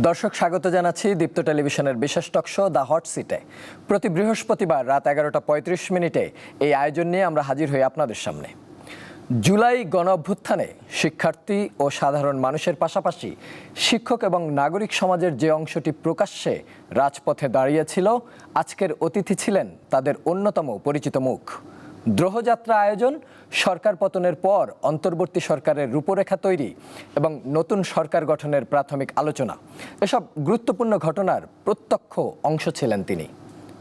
দর্শক স্বাগত জানাচ্ছি দীপ্ত টেলিভিশনের বিশেষ টক শো দ্য হট সিটে। প্রতি বৃহস্পতিবার রাত 11:35 এই আয়োজন নিয়ে আমরা হাজির হই আপনাদের সামনে। জুলাই গণ অভ্যুত্থানে শিক্ষার্থী ও সাধারণ মানুষের পাশাপাশি শিক্ষক এবং নাগরিক সমাজের যে অংশটি প্রকাশ্যে রাজপথে দাঁড়িয়েছিল, আজকের অতিথি ছিলেন তাদের অন্যতম পরিচিত মুখ। দ্রোহযাত্রা আয়োজন, সরকার পতনের পর অন্তর্বর্তী সরকারের রূপরেখা তৈরি এবং নতুন সরকার গঠনের প্রাথমিক আলোচনা, এসব গুরুত্বপূর্ণ ঘটনার প্রত্যক্ষ অংশ ছিলেন তিনি।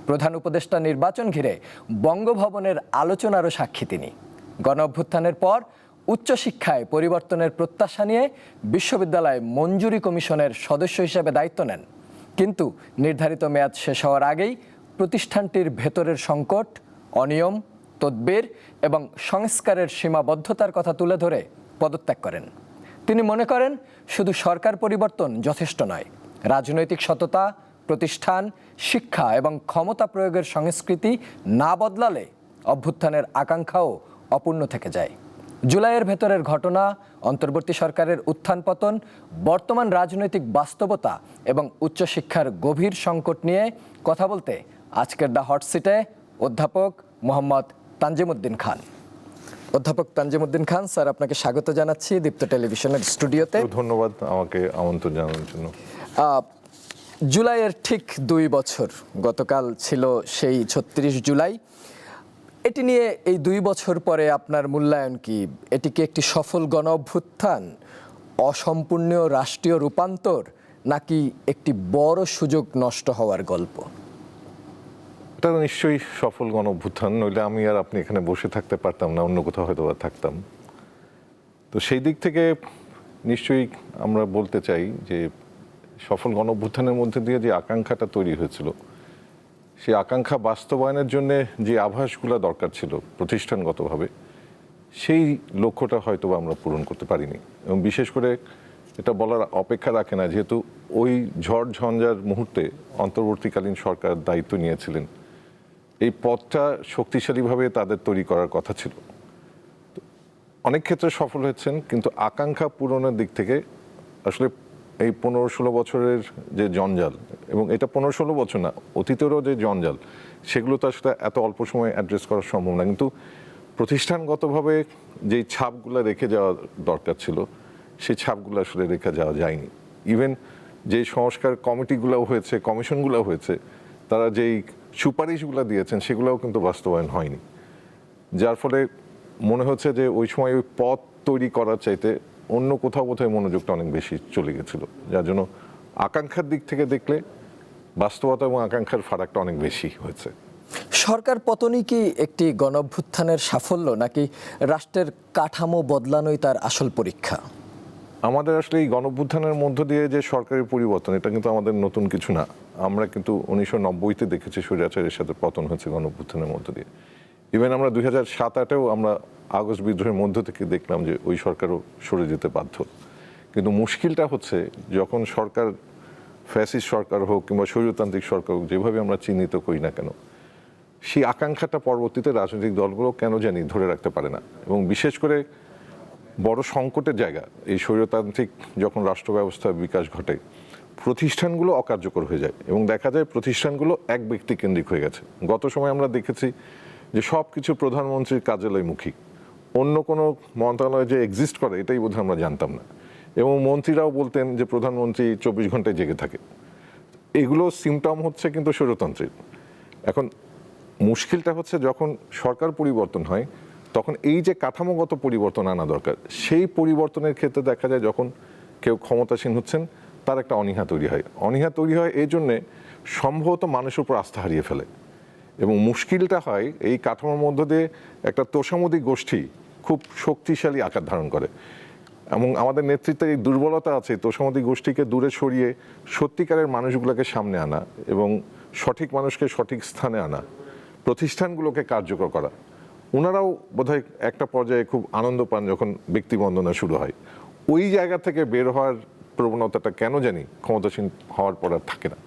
প্রধান উপদেষ্টা নির্বাচন ঘিরে বঙ্গভবনের আলোচনারও সাক্ষী তিনি। গণ অভ্যুত্থানের পর উচ্চশিক্ষায় পরিবর্তনের প্রত্যাশা নিয়ে বিশ্ববিদ্যালয় মঞ্জুরি কমিশনের সদস্য হিসেবে দায়িত্ব নেন, কিন্তু নির্ধারিত মেয়াদ শেষ হওয়ার আগেই প্রতিষ্ঠানটির ভেতরের সংকট, অনিয়ম, তদবির এবং সংস্কারের সীমাবদ্ধতার কথা তুলে ধরে পদত্যাগ করেন। তিনি মনে করেন, শুধু সরকার পরিবর্তন যথেষ্ট নয়, রাজনৈতিক সততা, প্রতিষ্ঠান, শিক্ষা এবং ক্ষমতা প্রয়োগের সংস্কৃতি না বদলালে অভ্যুত্থানের আকাঙ্ক্ষাও অপূর্ণ থেকে যায়। জুলাইয়ের ভেতরের ঘটনা, অন্তর্বর্তী সরকারের উত্থান পতন, বর্তমান রাজনৈতিক বাস্তবতা এবং উচ্চশিক্ষার গভীর সংকট নিয়ে কথা বলতে আজকের দ্য হট সিটে অধ্যাপক মোহাম্মদ তানজিমউদ্দিন খান। অধ্যাপক তানজিমউদ্দিন খান স্যার, আপনাকে স্বাগত জানাচ্ছি দীপ্ত টেলিভিশনের স্টুডিওতে। ধন্যবাদ আমাকে আমন্ত্রণ জানানোর জন্য। জুলাইয়ের ঠিক 2 বছর, গতকাল ছিল সেই 36 জুলাই। এটি নিয়ে এই 2 বছর পরে আপনার মূল্যায়ন কি? এটি কি একটি সফল গণ অভ্যুত্থান, অসম্পূর্ণ রাষ্ট্রীয় রূপান্তর, নাকি একটি বড় সুযোগ নষ্ট হওয়ার গল্প? এটা নিশ্চয়ই সফল গণ অভ্যুত্থান, নইলে আমি আর আপনি এখানে বসে থাকতে পারতাম না, অন্য কোথাও হয়তো বা থাকতাম। তো সেই দিক থেকে নিশ্চয়ই আমরা বলতে চাই যে সফল গণ অভ্যুত্থানের মধ্যে দিয়ে যে আকাঙ্ক্ষাটা তৈরি হয়েছিল, সেই আকাঙ্ক্ষা বাস্তবায়নের জন্য যে আভাসগুলো দরকার ছিল প্রতিষ্ঠানগতভাবে, সেই লক্ষ্যটা হয়তো আমরা পূরণ করতে পারিনি। এবং বিশেষ করে এটা বলার অপেক্ষা রাখে না, যেহেতু ওই ঝড় ঝঞ্ঝার মুহূর্তে অন্তর্বর্তীকালীন সরকার দায়িত্ব নিয়েছিলেন, এই পথটা শক্তিশালীভাবে তাদের তৈরি করার কথা ছিল। অনেক ক্ষেত্রে সফল হয়েছেন, কিন্তু আকাঙ্ক্ষা পূরণের দিক থেকে আসলে এই 15-16 বছরের যে জঞ্জাল, এবং এটা 15-16 বছর না, অতীতেরও যে জঞ্জাল, সেগুলো তো আসলে এত অল্প সময়ে অ্যাড্রেস করা সম্ভব না। কিন্তু প্রতিষ্ঠানগতভাবে যেই ছাপগুলো রেখে যাওয়া দরকার ছিল, সেই ছাপগুলো আসলে রেখে যাওয়া যায়নি। ইভেন যে সংস্কার কমিটিগুলো হয়েছে, কমিশনগুলো হয়েছে, তারা যেই সুপারিশগুলো দিয়েছেন সেগুলোও কিন্তু বাস্তবায়ন হয়নি। যার ফলে মনে হচ্ছে যে ওই সময় ওই পথ তৈরি করার চাইতে অন্য কোথাও কোথাও মনোযোগটা অনেক বেশি চলে গেছিল, যার জন্য আকাঙ্ক্ষার দিক থেকে দেখলে বাস্তবতা এবং আকাঙ্ক্ষার ফারাকটা অনেক বেশি হয়েছে। সরকার পতনই কি একটি গণ অভ্যুত্থানের সাফল্য, নাকি রাষ্ট্রের কাঠামো বদলানোই তার আসল পরীক্ষা? আমাদের আসলে এই গণ অভ্যুত্থানের মধ্য দিয়ে যে সরকারের পরিবর্তন, এটা কিন্তু আমাদের নতুন কিছু না। আমরা কিন্তু 1990-তে দেখেছি স্বৈরাচারের সাথে পতন হচ্ছে গণ অভ্যুত্থানের মধ্য দিয়ে। ইভেন আমরা 2007-8-এও আমরা আগস্ট বিদ্রোহের মধ্য থেকে দেখলাম যে ওই সরকারও সরে যেতে বাধ্য। কিন্তু মুশকিলটা হচ্ছে, যখন সরকার ফ্যাসিস্ট সরকার হোক কিংবা স্বৈরতান্ত্রিক সরকার হোক, যেভাবে আমরা চিহ্নিত করি না কেন, সেই আকাঙ্ক্ষাটা পরবর্তীতে রাজনৈতিক দলগুলো কেন জানি ধরে রাখতে পারে না। এবং বিশেষ করে বড় সংকটের জায়গা, এই স্বৈরতান্ত্রিক যখন রাষ্ট্র ব্যবস্থার বিকাশ ঘটে, প্রতিষ্ঠানগুলো অকার্যকর হয়ে যায় এবং দেখা যায় প্রতিষ্ঠানগুলো এক ব্যক্তি কেন্দ্রিক হয়ে গেছে। গত সময় আমরা দেখেছি যে সব কিছু প্রধানমন্ত্রীর কার্যালয়মুখী, অন্য কোনো মন্ত্রণালয় যে এক্সিস্ট করে এটাই বোধহয় আমরা জানতাম না। এবং মন্ত্রীরাও বলতেন যে প্রধানমন্ত্রী 24 ঘন্টায় জেগে থাকে। এগুলো সিমটম হচ্ছে কিন্তু স্বৈরতন্ত্রের। এখন মুশকিলটা হচ্ছে, যখন সরকার পরিবর্তন হয়, তখন এই যে কাঠামোগত পরিবর্তন আনা দরকার, সেই পরিবর্তনের ক্ষেত্রে দেখা যায় যখন কেউ ক্ষমতাসীন হচ্ছেন, তার একটা অনীহা তৈরি হয়। অনীহা তৈরি হয় এই জন্যে সম্ভবত মানুষের উপর আস্থা হারিয়ে ফেলে। এবং মুশকিলটা হয় এই কাঠামোর মধ্য দিয়ে একটা তোষামোদী গোষ্ঠী খুব শক্তিশালী আকার ধারণ করে। এবং আমাদের নেতৃত্বের এই দুর্বলতা আছে, তোষামোদী গোষ্ঠীকে দূরে সরিয়ে সত্যিকারের মানুষগুলোকে সামনে আনা এবং সঠিক মানুষকে সঠিক স্থানে আনা, প্রতিষ্ঠানগুলোকে কার্যকর করা। ওনারাও বোধহয় একটা পর্যায়ে খুব আনন্দ পান যখন ব্যক্তি বন্দনা শুরু হয়। ওই জায়গা থেকে বের হওয়ার প্রবণতাটা কেন জানি ক্ষমতাসীন হওয়ার পর আর থাকে না।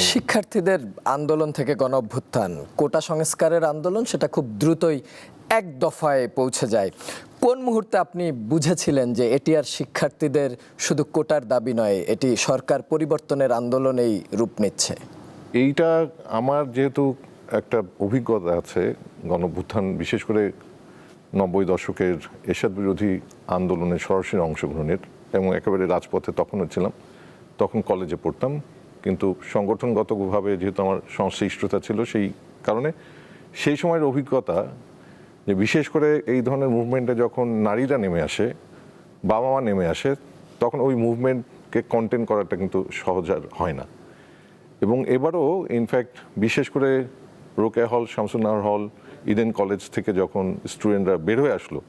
শিক্ষার্থীদের আন্দোলন থেকে গণ অভ্যুত্থান, কোটা সংস্কারের আন্দোলন, সেটা খুব দ্রুতই এক দফায় পৌঁছে যায়। কোন মুহূর্তে আপনি বুঝেছিলেন যে এটি আর শিক্ষার্থীদের শুধু কোটার দাবি নয়, এটি সরকার পরিবর্তনের আন্দোলনেই রূপ নিচ্ছে? এইটা আমার যেহেতু একটা অভিজ্ঞতা আছে গণঅভ্যুত্থান, বিশেষ করে 90 দশকের এরশাদ বিরোধী আন্দোলনে সরাসরি অংশগ্রহণের, এবং একেবারে রাজপথে তখনও ছিলাম, তখন কলেজে পড়তাম, কিন্তু সংগঠনগতভাবে যেহেতু আমার সংশ্লিষ্টতা ছিল, সেই কারণে সেই সময়ের অভিজ্ঞতা যে বিশেষ করে এই ধরনের মুভমেন্টে যখন নারীরা নেমে আসে, বাবা মা নেমে আসে, তখন ওই মুভমেন্টকে কন্টেন করাটা কিন্তু সহজ আর হয় না। এবং এবারও ইনফ্যাক্ট বিশেষ করে রোকেয়া হল, শামসুন্নাহার হল, ইডেন কলেজ থেকে যখন স্টুডেন্টরা বের হয়ে আসলো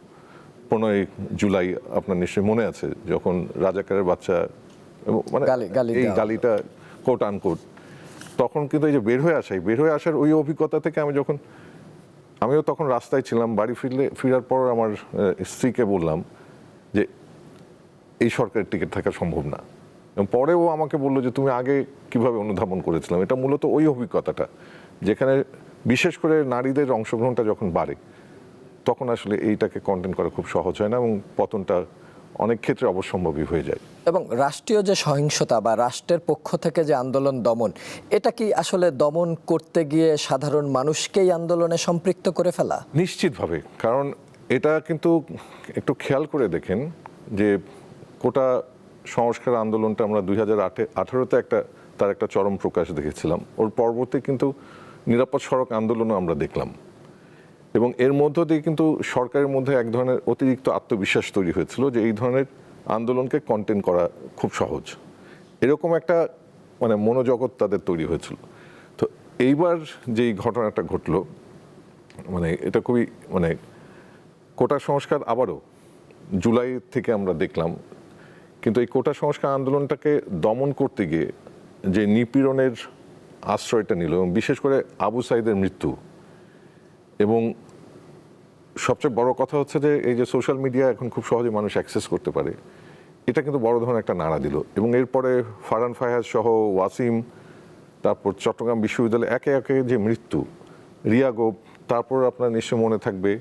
15 জুলাই, আপনার নিশ্চয়ই মনে আছে, যখন রাজাকারের বাচ্চা মানে এই গালিটা কোট আনকোট, তখন কিন্তু এই যে বের হয়ে আসার ওই অভিজ্ঞতা থেকে আমিও তখন রাস্তায় ছিলাম। বাড়ি ফেরার পর আমার স্ত্রীকে বললাম যে এই সরকারের টিকিট থাকা সম্ভব না, এবং পরে ও আমাকে বললো যে তুমি আগে কিভাবে অনুধাবন করেছিলাম। এটা মূলত ওই অভিজ্ঞতাটা, যেখানে বিশেষ করে নারীদের অংশগ্রহণটা যখন বাড়ে, তখন আসলে এইটাকে কন্টেন্ট করা খুব সহজ হয় না, এবং পতনটা অনেক ক্ষেত্রে অবশ্যম্ভাবী হয়ে যায়। এবং রাষ্ট্রীয় যে সহিংসতা বা রাষ্ট্রের পক্ষ থেকে যে আন্দোলন দমন, এটা কি আসলে দমন করতে গিয়ে সাধারণ মানুষকেই আন্দোলনে সম্পৃক্ত করে ফেলা? নিশ্চিতভাবে, কারণ এটা কিন্তু একটু খেয়াল করে দেখেন যে কোটা সংস্কার আন্দোলনটা আমরা 2018-তে তার একটা চরম প্রকাশ দেখেছিলাম। ওর পরবর্তী কিন্তু নিরাপদ সড়ক আন্দোলনও আমরা দেখলাম, এবং এর মধ্য দিয়ে কিন্তু সরকারের মধ্যে এক ধরনের অতিরিক্ত আত্মবিশ্বাস তৈরি হয়েছিল যে এই ধরনের আন্দোলনকে কন্টেন করা খুব সহজ, এরকম একটা মানে মনোজগৎ তাদের তৈরি হয়েছিল। তো এইবার যেই ঘটনাটা ঘটলো, মানে এটা খুবই মানে কোটা সংস্কার আবারও জুলাই থেকে আমরা দেখলাম, কিন্তু এই কোটা সংস্কার আন্দোলনটাকে দমন করতে গিয়ে যে নিপীড়নের আশ্রয়টা নিল, এবং বিশেষ করে আবু সাইদের মৃত্যু, এবং সবচেয়ে বড় কথা হচ্ছে যে এই যে সোশ্যাল মিডিয়া এখন খুব সহজে মানুষ অ্যাক্সেস করতে পারে, এটা কিন্তু বড় ধরনের একটা নাড়া দিল। এবং এরপরে ফারহান ফায়াজ সহ ওয়াসিম, তারপর চট্টগ্রাম বিশ্ববিদ্যালয়ে একে একে যে মৃত্যু, রিয়া গোপ, তারপর আপনার নিশ্চয় মনে থাকবে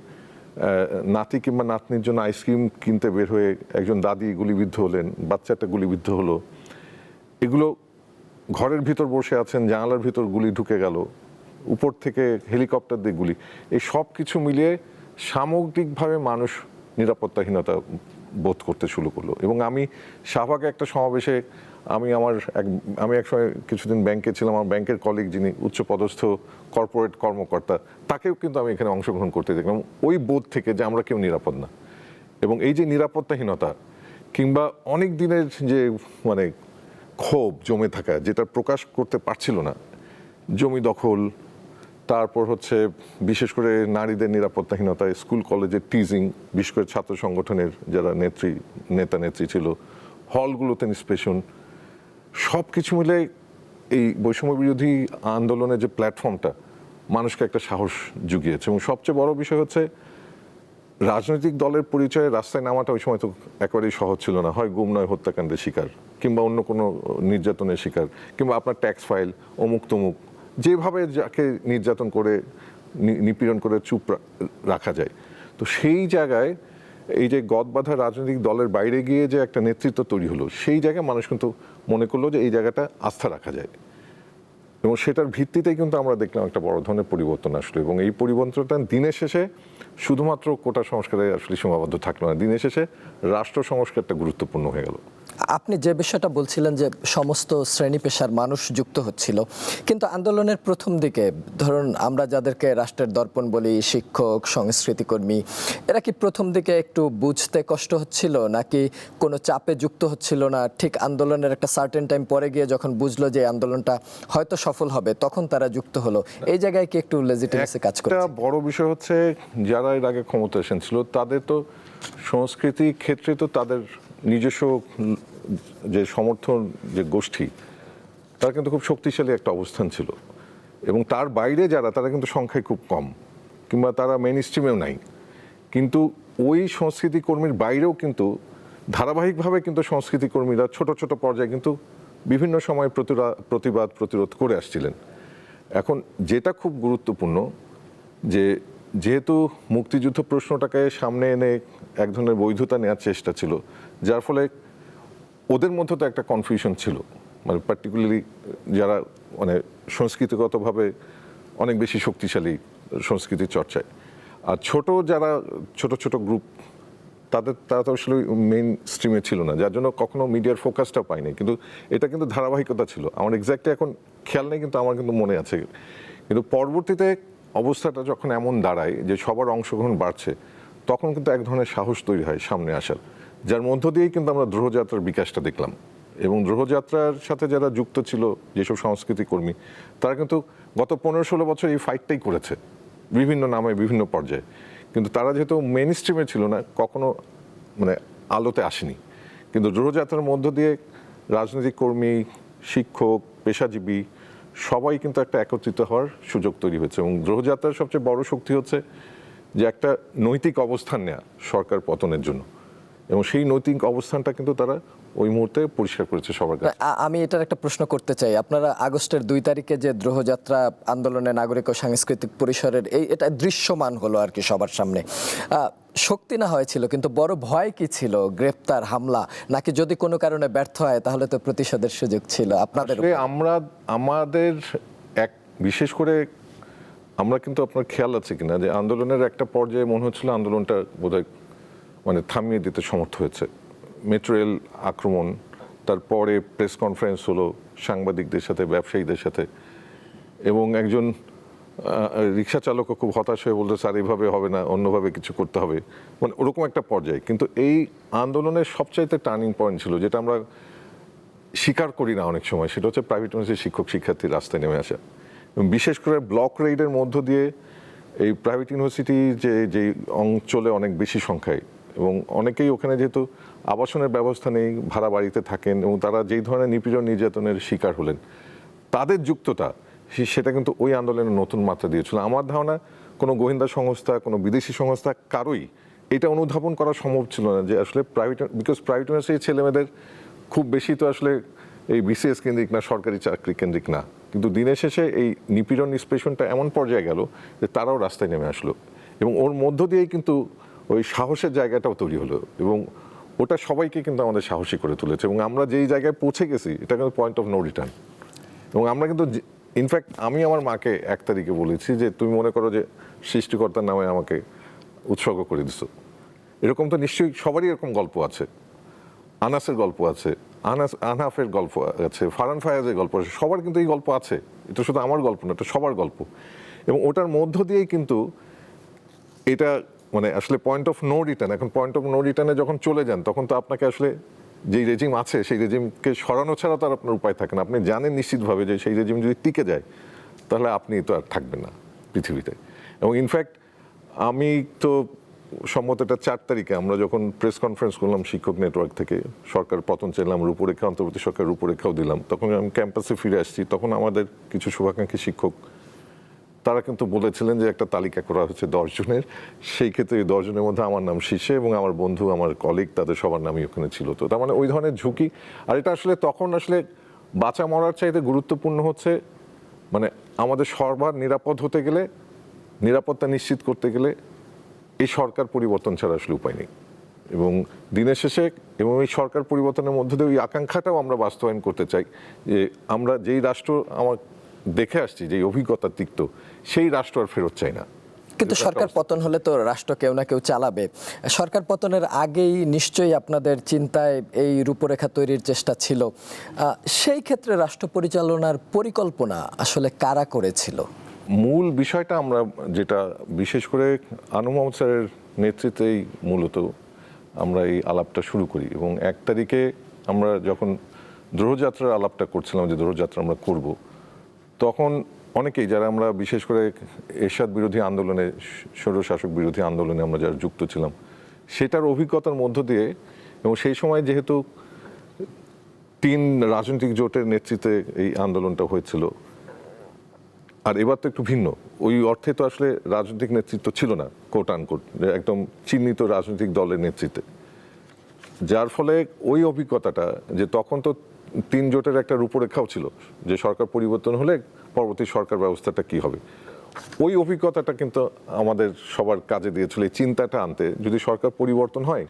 নাতি কিংবা নাতনির জন্য আইসক্রিম কিনতে বের হয়ে একজন দাদি গুলিবিদ্ধ হলেন, বাচ্চাটা গুলিবিদ্ধ হলো। এগুলো ঘরের ভিতর বসে আছেন, জানালার ভিতর গুলি ঢুকে গেল, উপর থেকে হেলিকপ্টার দিয়ে গুলি, এই সব কিছু মিলিয়ে সামগ্রিকভাবে মানুষ নিরাপত্তাহীনতা বোধ করতে শুরু করলো। এবং আমি শাহবাগে একটা সমাবেশে আমি এক সময় কিছুদিন ব্যাংকে ছিলাম, আমার ব্যাংকের কলিগ যিনি উচ্চপদস্থ কর্পোরেট কর্মকর্তা, তাকেও কিন্তু আমি এখানে অংশগ্রহণ করতে দেখলাম ওই বোধ থেকে যে আমরা কেউ নিরাপদ না। এবং এই যে নিরাপত্তাহীনতা কিংবা অনেক দিনের যে মানে ক্ষোভ জমে থাকা, যেটা প্রকাশ করতে পারছিল না, জমি দখল, তারপর হচ্ছে বিশেষ করে নারীদের নিরাপত্তাহীনতা, স্কুল কলেজের টিজিং, বিশেষ করে ছাত্র সংগঠনের যারা নেতা নেত্রী ছিল, হলগুলোতে নিষ্পেষণ, সব কিছু মিলে এই বৈষম্য বিরোধী আন্দোলনের যে প্ল্যাটফর্মটা মানুষকে একটা সাহস জুগিয়েছে। এবং সবচেয়ে বড় বিষয় হচ্ছে রাজনৈতিক দলের পরিচয়ে রাস্তায় নামাটা ওই সময় তো একেবারেই সহজ ছিল না, হয় গুম নয় হত্যাকাণ্ডের শিকার, কিংবা অন্য কোনো নির্যাতনের শিকার, কিংবা আপনার ট্যাক্স ফাইল অমুক তমুক, যেভাবে যাকে নির্যাতন করে নিপীড়ন করে চুপ রাখা যায়। তো সেই জায়গায় এই যে গদবাঁধা রাজনৈতিক দলের বাইরে গিয়ে যে একটা নেতৃত্ব তৈরি হলো, সেই জায়গায় মানুষ কিন্তু মনে করলো যে এই জায়গাটা আস্থা রাখা যায়, এবং সেটার ভিত্তিতেই কিন্তু আমরা দেখলাম একটা বড় ধরনের পরিবর্তন আসলো। এবং এই পরিবর্তনটা দিনের শেষে শুধুমাত্র কোটা সংস্কারে আসলে সীমাবদ্ধ থাকলো না, দিনের শেষে রাষ্ট্র সংস্কারটা গুরুত্বপূর্ণ হয়ে গেল। আপনি যে বিষয়টা বলছিলেন যে সমস্ত শ্রেণী পেশার মানুষ যুক্ত হচ্ছিল, কিন্তু আন্দোলনের প্রথম দিকে ধরুন আমরা যাদেরকে রাষ্ট্রের দর্পণ বলি, শিক্ষক, সংস্কৃতিকর্মী, এরা কি প্রথম দিকে একটু বুঝতে কষ্ট হচ্ছিল, নাকি কোনো চাপে যুক্ত হচ্ছিল না? ঠিক আন্দোলনের একটা সার্টেন টাইম পরে গিয়ে যখন বুঝলো যে আন্দোলনটা হয়তো সফল হবে, তখন তারা যুক্ত হলো। এই জায়গায় কি একটু লেজিটিমেসি কাজ করে? একটা বড় বিষয় হচ্ছে যারা এর আগে ক্ষমতাসীন ছিল, তাদের তো সংস্কৃতি ক্ষেত্রে তো তাদের নিজস্ব যে সমর্থন যে গোষ্ঠী, তারা কিন্তু খুব শক্তিশালী একটা অবস্থান ছিল, এবং তার বাইরে যারা, তারা কিন্তু সংখ্যায় খুব কম, কিংবা তারা মেইন স্ট্রিমেও নাই। কিন্তু ওই সংস্কৃতি কর্মীর বাইরেও কিন্তু ধারাবাহিকভাবে কিন্তু সংস্কৃতি কর্মীরা ছোট ছোট পর্যায়ে কিন্তু বিভিন্ন সময় প্রতিবাদ প্রতিরোধ করে আসছিলেন। এখন যেটা খুব গুরুত্বপূর্ণ যে যেহেতু মুক্তিযুদ্ধ প্রশ্নটাকে সামনে এনে এক ধরনের বৈধতা নেওয়ার চেষ্টা ছিল, যার ফলে ওদের মধ্যে তো একটা কনফিউশন ছিল, মানে পার্টিকুলারলি যারা মানে সংস্কৃতিগতভাবে অনেক বেশি শক্তিশালী সংস্কৃতির চর্চায়, আর যারা ছোট গ্রুপ তারা তো আসলে মেইন স্ট্রিমে ছিল না, যার জন্য কখনো মিডিয়ার ফোকাসটা পায়নি। কিন্তু এটা কিন্তু ধারাবাহিকতা ছিল, আমার এক্স্যাক্টলি এখন খেয়াল নেই, কিন্তু আমার কিন্তু মনে আছে। কিন্তু পরবর্তীতে অবস্থাটা যখন এমন দাঁড়ায় যে সবার অংশগ্রহণ বাড়ছে, তখন কিন্তু এক ধরনের সাহস তৈরি হয় সামনে আসার, যার মধ্য দিয়েই কিন্তু আমরা দ্রোহযাত্রার বিকাশটা দেখলাম। এবং দ্রোহযাত্রার সাথে যারা যুক্ত ছিল, যেসব সংস্কৃতি কর্মী, তারা কিন্তু গত 15-16 বছর এই ফাইটটাই করেছে বিভিন্ন নামে বিভিন্ন পর্যায়ে। কিন্তু তারা যেহেতু মেইন স্ট্রিমে ছিল না, কখনো মানে আলোতে আসেনি। কিন্তু দ্রোহযাত্রার মধ্য দিয়ে রাজনৈতিক কর্মী, শিক্ষক, পেশাজীবী সবাই কিন্তু একটা একত্রিত হওয়ার সুযোগ তৈরি হয়েছে। এবং দ্রোহযাত্রার সবচেয়ে বড় শক্তি হচ্ছে যে একটা নৈতিক অবস্থান নেওয়া সরকার পতনের জন্য, এবং সেই নৈতিক অবস্থানটা কিন্তু তারা ওই মুহূর্তে পরিষ্কার করেছে সবার কাছে। আমি এটার একটা প্রশ্ন করতে চাই। আপনারা আগস্টের 2 তারিখে যে দ্রোহযাত্রা আন্দোলনে নাগরিক ও সাংস্কৃতিক পরিসরের এটা দৃশ্যমান হলো আর কি সবার সামনে, শক্তি না হয়েছিল, কিন্তু বড় ভয় কি ছিল? গ্রেপ্তার, হামলা, নাকি যদি কোনো কারণে ব্যর্থ হয় তাহলে তো প্রতিশোধের সুযোগ ছিল আপনাদের? আমাদের এক বিশেষ করে আমরা কিন্তু, আপনার খেয়াল আছে কিনা যে আন্দোলনের একটা পর্যায়ে মনে হচ্ছিল আন্দোলনটা বোধহয় মানে থামিয়ে দিতে সমর্থ হয়েছে। মেট্রো রেল আক্রমণ, তারপরে প্রেস কনফারেন্স হলো সাংবাদিকদের সাথে, ব্যবসায়ীদের সাথে, এবং একজন রিক্সা চালকও খুব হতাশ হয়ে বলতে, স্যার এইভাবে হবে না, অন্যভাবে কিছু করতে হবে, মানে ওরকম একটা পর্যায়ে। কিন্তু এই আন্দোলনের সবচাইতে টার্নিং পয়েন্ট ছিল, যেটা আমরা স্বীকার করি না অনেক সময়, সেটা হচ্ছে প্রাইভেট ইউনিভার্সিটির শিক্ষক শিক্ষার্থীর রাস্তায় নেমে আসা। এবং বিশেষ করে ব্লক রেইডের মধ্য দিয়ে এই প্রাইভেট ইউনিভার্সিটি যে অঞ্চলে অনেক বেশি সংখ্যায়, এবং অনেকেই ওখানে যেহেতু আবাসনের ব্যবস্থা নেই, ভাড়া বাড়িতে থাকেন, এবং তারা যেই ধরনের নিপীড়ন নির্যাতনের শিকার হলেন, তাদের যুক্ততা সেটা কিন্তু ওই আন্দোলনের নতুন মাত্রা দিয়েছিল। আমার ধারণা কোনো গোয়েন্দা সংস্থা, কোনো বিদেশি সংস্থা কারোই এটা অনুধাবন করা সম্ভব ছিল না যে আসলে বিকজ প্রাইভেট ইউনিভার্সিটির ছেলেমেয়েদের খুব বেশি তো আসলে এই বিসিএস কেন্দ্রিক না, সরকারি চাকরি কেন্দ্রিক না, কিন্তু দিনের শেষে এই নিপীড়ন নিষ্পেষণটা এমন পর্যায়ে গেল যে তারাও রাস্তায় নেমে আসলো, এবং ওর মধ্য দিয়েই কিন্তু ওই সাহসের জায়গাটাও তৈরি হলো, এবং ওটা সবাইকে কিন্তু আমাদের সাহসী করে তুলেছে। এবং আমরা যেই জায়গায় পৌঁছে গেছি, এটা কিন্তু পয়েন্ট অফ নো রিটার্ন। এবং আমরা কিন্তু ইনফ্যাক্ট আমি আমার মাকে 1 তারিখে বলেছি যে তুমি মনে করো যে সৃষ্টিকর্তার নামে আমাকে উৎসর্গ করে দিছো। এরকম তো নিশ্চয়ই সবারই এরকম গল্প আছে, আনাসের গল্প আছে, আনহাফের গল্প আছে, ফারহান ফায়াজের গল্প আছে, সবার কিন্তু এই গল্প আছে। এটা শুধু আমার গল্প না, এটা সবার গল্প। এবং ওটার মধ্য দিয়েই কিন্তু এটা মানে আসলে পয়েন্ট অফ নো রিটার্ন। এখন পয়েন্ট অফ নো রিটার্নে যখন চলে যান, তখন তো আপনাকে আসলে যেই রেজিম আছে সেই রেজিমকে সরানো ছাড়া তো আর আপনার উপায় থাকে না। আপনি জানেন নিশ্চিতভাবে যে সেই রেজিম যদি টিকে যায়, তাহলে আপনি তো আর থাকবেন না পৃথিবীতে। এবং ইনফ্যাক্ট আমি তো সম্মত এটা 4 তারিখে আমরা যখন প্রেস কনফারেন্স করলাম শিক্ষক নেটওয়ার্ক থেকে, সরকার পতন চাইলাম, রূপরেখা, অন্তর্বর্তী সরকার রূপরেখাও দিলাম, তখন আমি ক্যাম্পাসে ফিরে আসছি, তখন আমাদের কিছু শুভাকাঙ্ক্ষী শিক্ষক তারা কিন্তু বলেছিলেন যে একটা তালিকা করা হচ্ছে 10 জনের, সেই ক্ষেত্রে 10 জনের মধ্যে আমার নাম শীর্ষে, এবং আমার বন্ধু, আমার কলিগ, তাদের সবার নামই ওখানে ছিল। তো তার মানে ওই ধরনের ঝুঁকি, আর এটা আসলে তখন আসলে বাঁচা মরার চাইতে গুরুত্বপূর্ণ হচ্ছে মানে আমাদের সবার নিরাপদ হতে গেলে, নিরাপত্তা নিশ্চিত করতে গেলে এই সরকার পরিবর্তন ছাড়া আসলে উপায় নেই। এবং দিনের শেষে এবং এই সরকার পরিবর্তনের মধ্যে দিয়ে ওই আকাঙ্ক্ষাটাও আমরা বাস্তবায়ন করতে চাই যে আমরা যেই রাষ্ট্র আমার দেখে আসছি, যেই অভিজ্ঞতা তিক্ত, সেই রাষ্ট্র আর ফেরত চাই না। কিন্তু সরকার পতন হলে তো রাষ্ট্র কেউ না কেউ চালাবে। সরকার পতনের আগেই নিশ্চয়ই আপনাদের চিন্তায় এই রূপরেখা তৈরির চেষ্টা ছিল। সেই ক্ষেত্রে রাষ্ট্র পরিচালনার পরিকল্পনা আসলে কারা করেছিল? মূল বিষয়টা আমরা যেটা বিশেষ করে আনু মোহাম্মদ স্যারের নেতৃত্বেই মূলত আমরা এই আলাপটা শুরু করি। এবং 1 তারিখে আমরা যখন দ্রোহযাত্রার আলাপটা করছিলাম যে দ্রোহযাত্রা আমরা করব, তখন অনেকেই যারা আমরা বিশেষ করে এরশাদ বিরোধী আন্দোলনে, স্বৈরশাসক বিরোধী আন্দোলনে আমরা যারা যুক্ত ছিলাম, সেটার অভিজ্ঞতার মধ্য দিয়ে, এবং সেই সময় যেহেতু 3 রাজনৈতিক জোটের নেতৃত্বে এই আন্দোলনটা হয়েছিল, আর এবার তো একটু ভিন্ন, ওই অর্থে তো আসলে রাজনৈতিক নেতৃত্ব ছিল না, কোট আনকোট, একদম চিহ্নিত রাজনৈতিক দলের নেতৃত্বে, যার ফলে ওই অভিজ্ঞতাটা যে তখন তো 3 জোটের একটা রূপরেখাও ছিল যে সরকার পরিবর্তন হলে পরবর্তী সরকার ব্যবস্থাটা কি হবে, ওই অভিজ্ঞতাটা কিন্তু আমাদের সবার কাজে দিয়েছিল, এই চিন্তাটা আনতে। যদি সরকার পরিবর্তন হয়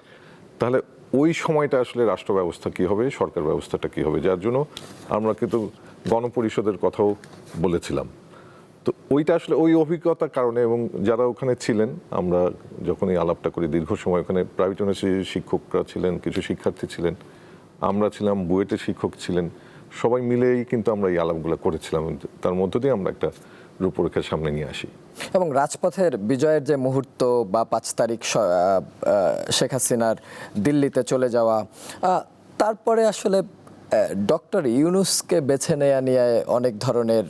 তাহলে ওই সময়টা আসলে রাষ্ট্র ব্যবস্থা কী হবে, সরকার ব্যবস্থাটা কী হবে, যার জন্য আমরা কিন্তু গণপরিষদের কথাও বলেছিলাম। তো ওইটা আসলে ওই অভিজ্ঞতার কারণে, এবং যারা ওখানে ছিলেন, আমরা যখন এই আলাপটা করি দীর্ঘ সময়, ওখানে প্রাইভেট ইউনিভার্সিটির শিক্ষকরা ছিলেন, কিছু শিক্ষার্থী ছিলেন, আমরা ছিলাম, বুয়েটের শিক্ষক ছিলেন, সবাই মিলেই কিন্তু আমরা এই আলাপগুলো করেছিলাম। তার মধ্য দিয়ে আমরা একটা রূপরেখার সামনে নিয়ে আসি। এবং রাজপথের বিজয়ের যে মুহূর্ত বা 5 তারিখ শেখ হাসিনার দিল্লিতে চলে যাওয়া, তারপরে আসলে ডক্টর ইউনূসকে বেছে নেওয়া নিয়ে অনেক ধরনের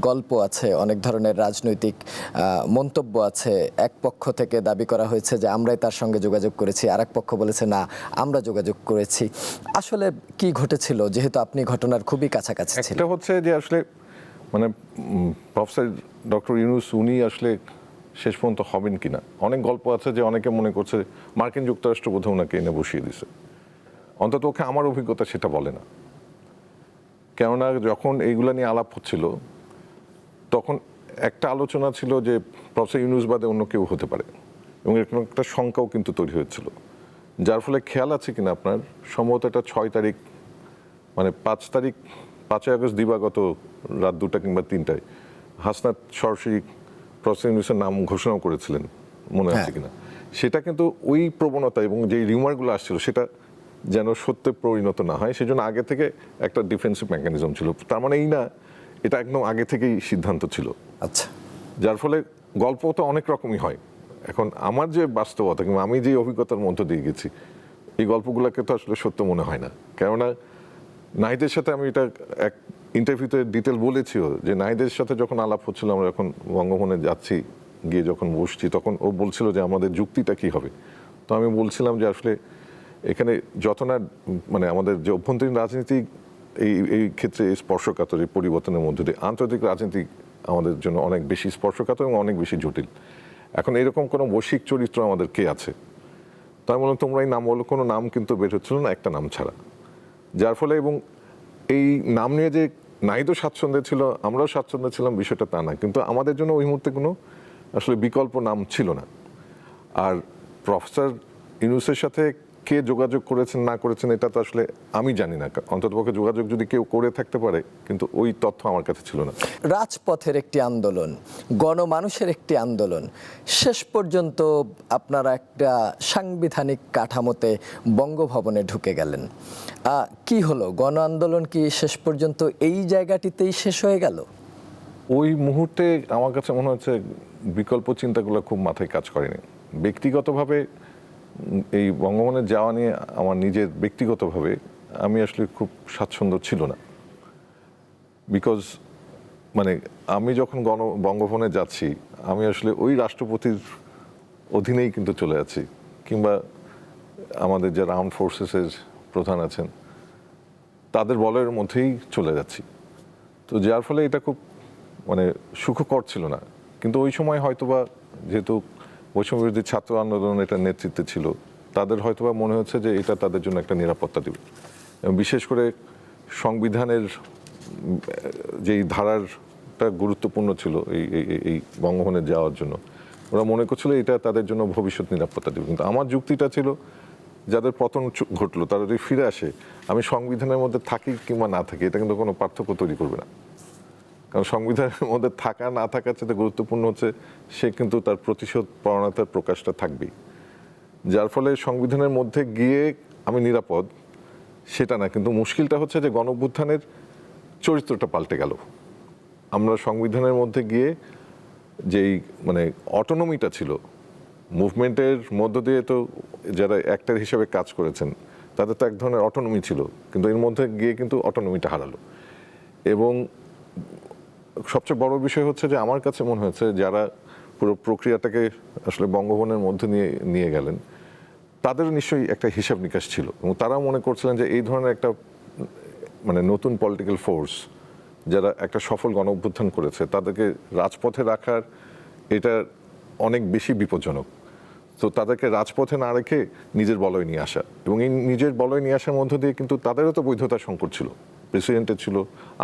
গল্প আছে, অনেক ধরনের রাজনৈতিক মন্তব্য আছে। এক পক্ষ থেকে দাবি করা হয়েছে যে আমরাই তার সঙ্গে যোগাযোগ করেছি, আর এক পক্ষ বলেছে না আমরা যোগাযোগ করেছি। আসলে কি ঘটেছিল, যেহেতু আপনি ঘটনার খুবই কাছাকাছি ছিলেন? এটা হচ্ছে যে আসলে মানে প্রফেসর ডক্টর ইউনূস উনি আসলে শেষ পর্যন্ত হবেন কিনা, অনেক গল্প আছে যে অনেকে মনে করছে মার্কিন যুক্তরাষ্ট্র বোধহয় ওনাকে এনে বসিয়ে দিছে। অন্তত ওকে আমার অভিজ্ঞতা সেটা বলে না। কেননা যখন এইগুলা নিয়ে আলাপ হচ্ছিল তখন একটা আলোচনা ছিল যে প্রফেসর ইউনূস বাদে অন্য কেউ হতে পারে, এবং এরকম একটা শঙ্কাও কিন্তু তৈরি হয়েছিল। যার ফলে খেয়াল আছে কিনা আপনার, সম্ভবত এটা 6 তারিখ, মানে 5 আগস্ট দিবাগত রাত 2টা কিংবা 3টায় হাসনাত সরাসরি প্রফেসর ইউনূসের নাম ঘোষণাও করেছিলেন, মনে আছে কিনা। সেটা কিন্তু ওই প্রবণতা এবং যে রিউমারগুলো আসছিল সেটা যেন সত্যে পরিণত না হয়, সেজন্য আগে থেকে একটা ডিফেন্সিভ মেকানিজম ছিল। তার মানে এই না এটা একদম আগে থেকেই সিদ্ধান্ত ছিল। আচ্ছা, যার ফলে গল্প তো অনেক রকমই হয়। এখন আমার যে বাস্তবতা কিংবা আমি যে অভিজ্ঞতার মধ্য দিয়ে গেছি, এই গল্পগুলোকে তো আসলে সত্য মনে হয় না। কেননা নাহিদের সাথে আমি এটা এক ইন্টারভিউতে ডিটেল বলেছিও, যে নাহিদের সাথে যখন আলাপ হচ্ছিল, আমরা যখন বঙ্গভবনে যাচ্ছি, গিয়ে যখন বসছি, তখন ও বলছিল যে আমাদের যুক্তিটা কি হবে। তো আমি বলছিলাম যে আসলে এখানে যত না মানে আমাদের যে অভ্যন্তরীণ রাজনীতি এই ক্ষেত্রে স্পর্শকাতর, এই পরিবর্তনের মধ্যে দিয়ে আন্তর্জাতিক রাজনীতি আমাদের জন্য অনেক বেশি স্পর্শকাতর এবং অনেক বেশি জটিল। এখন এরকম কোনো বৈশ্বিক চরিত্র আমাদের কে আছে? তাই বললাম তোমরা এই নাম বলো, কোনো নাম কিন্তু বের হচ্ছিল না একটা নাম ছাড়া। যার ফলে, এবং এই নাম নিয়ে যে নাহিদও স্বাচ্ছন্দ্যে ছিল, আমরাও স্বাচ্ছন্দ্যে ছিলাম, বিষয়টা তা না, কিন্তু আমাদের জন্য ওই মুহূর্তে কোনো আসলে বিকল্প নাম ছিল না। আর প্রফেসর ইউনূসের সাথে কে যোগাযোগ করেছেন না করেছেন এটা তো আসলে আমি জানি না, অন্ততপক্ষে যোগাযোগ যদি কেউ করে থাকতে পারে, কিন্তু ওই তথ্য আমার কাছে ছিল না। রাজপথের একটি আন্দোলন, গণমানুষের একটি আন্দোলন, শেষ পর্যন্ত আপনারা একটা সাংবিধানিক কাঠামোতে বঙ্গভবনে ঢুকে গেলেন। কি হলো, গণ আন্দোলন কি শেষ পর্যন্ত এই জায়গাটিতেই শেষ হয়ে গেল? ওই মুহূর্তে আমার কাছে মনে হচ্ছে বিকল্প চিন্তাগুলো খুব মাথায় কাজ করেনি। ব্যক্তিগতভাবে এই বঙ্গভবনে যাওয়া নিয়ে আমার নিজের ব্যক্তিগতভাবে আমি আসলে খুব স্বাচ্ছন্দ্য ছিল না। বিকজ মানে আমি যখন বঙ্গভবনে যাচ্ছি, আমি আসলে ওই রাষ্ট্রপতির অধীনেই কিন্তু চলে যাচ্ছি, কিংবা আমাদের যারা আর্মড ফোর্সেসের প্রধান আছেন তাদের বলয়ের মধ্যেই চলে যাচ্ছি। তো যার ফলে এটা খুব মানে সুখকর ছিল না। কিন্তু ওই সময় হয়তোবা যেহেতু বৈষম্য বিরোধী ছাত্র আন্দোলন এটার নেতৃত্বে ছিল, তাদের হয়তোবা মনে হচ্ছে যে এটা তাদের জন্য একটা নিরাপত্তা দেবে, এবং বিশেষ করে সংবিধানের যেই ধারারটা গুরুত্বপূর্ণ ছিল এই বঙ্গভবনে যাওয়ার জন্য, ওরা মনে করছিল এটা তাদের জন্য ভবিষ্যৎ নিরাপত্তা দেবে। কিন্তু আমার যুক্তিটা ছিল যাদের পতন ঘটলো তারা যদি ফিরে আসে, আমি সংবিধানের মধ্যে থাকি কিংবা না থাকি এটা কিন্তু কোনো পার্থক্য তৈরি করবে না। কারণ সংবিধানের মধ্যে থাকা না থাকার চেয়ে গুরুত্বপূর্ণ হচ্ছে সে কিন্তু তার প্রতিশোধ পরায়ণতার প্রকাশটা থাকবেই। যার ফলে সংবিধানের মধ্যে গিয়ে আমি নিরাপদ সেটা না, কিন্তু মুশকিলটা হচ্ছে যে গণঅভ্যুত্থানের চরিত্রটা পাল্টে গেল। আমরা সংবিধানের মধ্যে গিয়ে যেই মানে অটোনমিটা ছিল, মুভমেন্টের মধ্য দিয়ে তো যারা অ্যাক্টর হিসেবে কাজ করেছেন তাদের তো এক ধরনের অটোনমি ছিল, কিন্তু এর মধ্যে গিয়ে কিন্তু অটোনমিটা হারালো। এবং সবচেয়ে বড় বিষয় হচ্ছে যে আমার কাছে মনে হয়েছে যারা পুরো প্রক্রিয়াটাকে আসলে বঙ্গভবনের মধ্যে নিয়ে গেলেন তাদের নিশ্চয়ই একটা হিসাব নিকাশ ছিল, এবং তারা মনে করছিলেন যে এই ধরনের একটা মানে নতুন পলিটিক্যাল ফোর্স যারা একটা সফল গণ অভ্যুত্থান করেছে তাদেরকে রাজপথে রাখার এটা অনেক বেশি বিপজ্জনক। তো তাদেরকে রাজপথে না রেখে নিজের বলয় নিয়ে আসা, এবং এই নিজের বলয় নিয়ে আসার মধ্য দিয়ে কিন্তু তাদেরও তো বৈধতা সংকট ছিল, প্রেসিডেন্টের ছিল,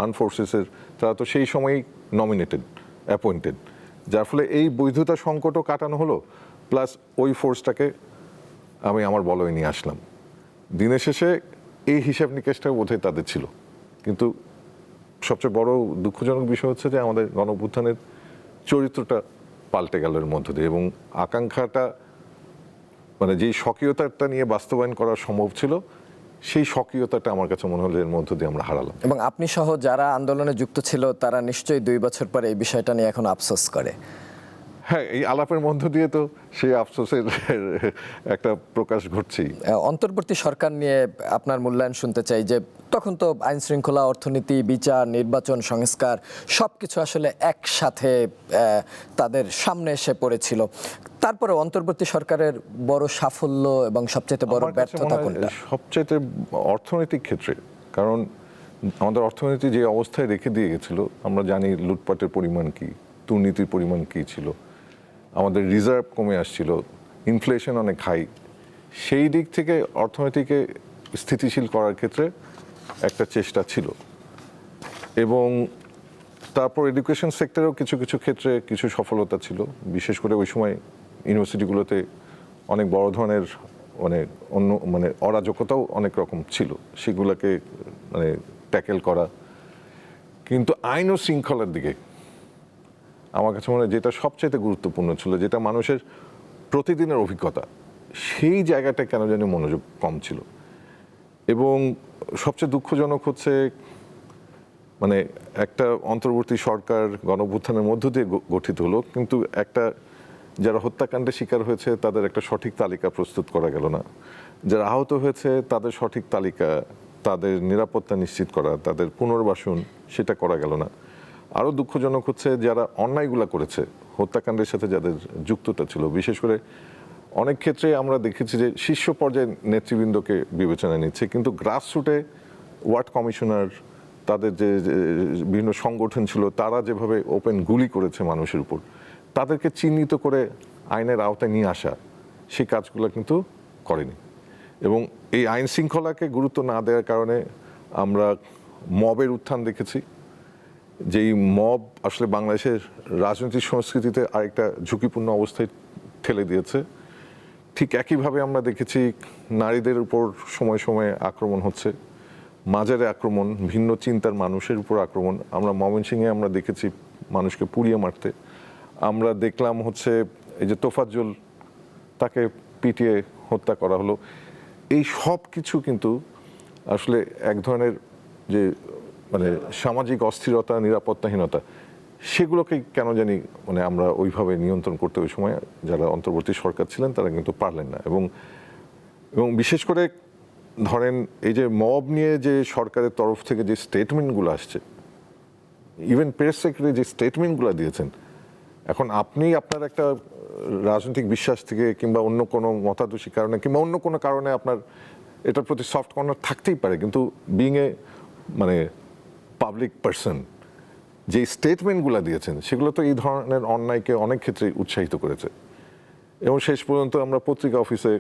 আর্ম ফোর্সেসের, তারা তো সেই সময়ই নমিনেটেড, অ্যাপয়েন্টেড, যার ফলে এই বৈধতা সংকটও কাটানো হলো, প্লাস ওই ফোর্সটাকে আমি আমার বলয়ে নিয়ে আসলাম। দিনের শেষে এই হিসাব নিকেশটা বোধহয় তাদের ছিল, কিন্তু সবচেয়ে বড় দুঃখজনক বিষয় হচ্ছে যে আমাদের গণঅভ্যুত্থানের চরিত্রটা পাল্টে গেল এর মধ্য দিয়ে, এবং আকাঙ্ক্ষাটা মানে যেই স্বকীয়তাটা নিয়ে বাস্তবায়ন করা সম্ভব ছিল, সেই স্বকীয়তাটা আমার কাছে মনে হলো এর মধ্য দিয়ে আমরা হারালাম। এবং আপনি সহ যারা আন্দোলনে যুক্ত ছিল তারা নিশ্চয়ই 2 বছর পরে এই বিষয়টা নিয়ে এখন আফসোস করে। হ্যাঁ, এই আলাপের মধ্য দিয়ে তো সেই আফসোসের একটা প্রকাশ ঘটছেই। অন্তর্বর্তী সরকার নিয়ে আপনার মূল্যায়ন শুনতে চাই, যে তখন তো আইন শৃঙ্খলা, অর্থনীতি, বিচার, নির্বাচন, সংস্কার সবকিছু আসলে একসাথে তাদের সামনে এসে পড়েছিল। তারপরে অন্তর্বর্তী সরকারের বড় সাফল্য এবং সবচেয়ে বড় আমার কাছে মনে ব্যর্থতা হয় কোনটা? সবচেয়ে অর্থনৈতিক ক্ষেত্রে, কারণ আমাদের অর্থনীতি যে অবস্থায় রেখে দিয়ে গেছিল, আমরা জানি লুটপাটের পরিমাণ কি, দুর্নীতির পরিমাণ কি ছিল, আমাদের রিজার্ভ কমে আসছিল, ইনফ্লেশন অনেক হাই। সেই দিক থেকে অর্থনীতিকে স্থিতিশীল করার ক্ষেত্রে একটা চেষ্টা ছিল, এবং তারপর এডুকেশন সেক্টরেও কিছু কিছু ক্ষেত্রে কিছু সফলতা ছিল। বিশেষ করে ওই সময় ইউনিভার্সিটিগুলোতে অনেক বড় ধরনের মানে অরাজকতাও অনেক রকম ছিল, সেগুলোকে মানে ট্যাকেল করা। কিন্তু আইন ও শৃঙ্খলার দিকে আমার কাছে মনে হয় যেটা সবচেয়ে গুরুত্বপূর্ণ ছিল, যেটা মানুষের প্রতিদিনের অভিজ্ঞতা, সেই জায়গাটা কেন জানি মনোযোগ কম ছিল। এবং সবচেয়ে দুঃখজনক হচ্ছে মানে একটা অন্তর্বর্তী সরকার গণঅভ্যুত্থানের মধ্য দিয়ে গঠিত হলো, কিন্তু একটা যারা হত্যাকাণ্ডের শিকার হয়েছে তাদের একটা সঠিক তালিকা প্রস্তুত করা গেল না, যারা আহত হয়েছে তাদের সঠিক তালিকা, তাদের নিরাপত্তা নিশ্চিত করা, তাদের পুনর্বাসন, সেটা করা গেল না। আরও দুঃখজনক হচ্ছে যারা অন্যায়গুলো করেছে, হত্যাকাণ্ডের সাথে যাদের যুক্ততা ছিল, বিশেষ করে অনেক ক্ষেত্রে আমরা দেখেছি যে শীর্ষ পর্যায়ের নেতৃবৃন্দকে বিবেচনায় নিচ্ছে, কিন্তু গ্রাসরুটে ওয়ার্ড কমিশনার, তাদের যে বিভিন্ন সংগঠন ছিল, তারা যেভাবে ওপেন গুলি করেছে মানুষের উপর, তাদেরকে চিহ্নিত করে আইনের আওতায় নিয়ে আসা, সেই কাজগুলো কিন্তু করেনি। এবং এই আইন শৃঙ্খলাকে গুরুত্ব না দেওয়ার কারণে আমরা মবের উত্থান দেখেছি, যেই মব আসলে বাংলাদেশের রাজনৈতিক সংস্কৃতিতে আরেকটা ঝুঁকিপূর্ণ অবস্থায় ঠেলে দিয়েছে। ঠিক একইভাবে আমরা দেখেছি নারীদের উপর সময় সময়ে আক্রমণ হচ্ছে, মাজারে আক্রমণ, ভিন্ন চিন্তার মানুষের উপর আক্রমণ। আমরা ময়মনসিংহে আমরা দেখেছি মানুষকে পুড়িয়ে মারতে। আমরা দেখলাম হচ্ছে এই যে তোফাজ্জল, তাকে পিটিয়ে হত্যা করা হলো। এই সব কিছু কিন্তু আসলে এক ধরনের যে মানে সামাজিক অস্থিরতা, নিরাপত্তাহীনতা, সেগুলোকে কেন জানি মানে আমরা ওইভাবে নিয়ন্ত্রণ করতে ওই সময় যারা অন্তর্বর্তী সরকার ছিলেন তারা কিন্তু পারলেন না। এবং বিশেষ করে ধরেন এই যে মব নিয়ে যে সরকারের তরফ থেকে যে স্টেটমেন্টগুলো আসছে, ইভেন প্রেস সেক্রেটারি যে স্টেটমেন্টগুলো দিয়েছেন, এখন আপনি আপনার একটা রাজনৈতিক বিশ্বাস থেকে কিংবা অন্য কোনো মতাদর্শী কারণে কিংবা অন্য কোনো কারণে আপনার এটার প্রতি সফট কর্নার থাকতেই পারে, কিন্তু বিং এ মানে পাবলিক পারসন যে স্টেটমেন্টগুলো দিয়েছেন সেগুলো তো এই ধরনের অন্যায়কে অনেক ক্ষেত্রে উৎসাহিত করেছে। এবং শেষ পর্যন্ত আমরা পত্রিকা অফিসে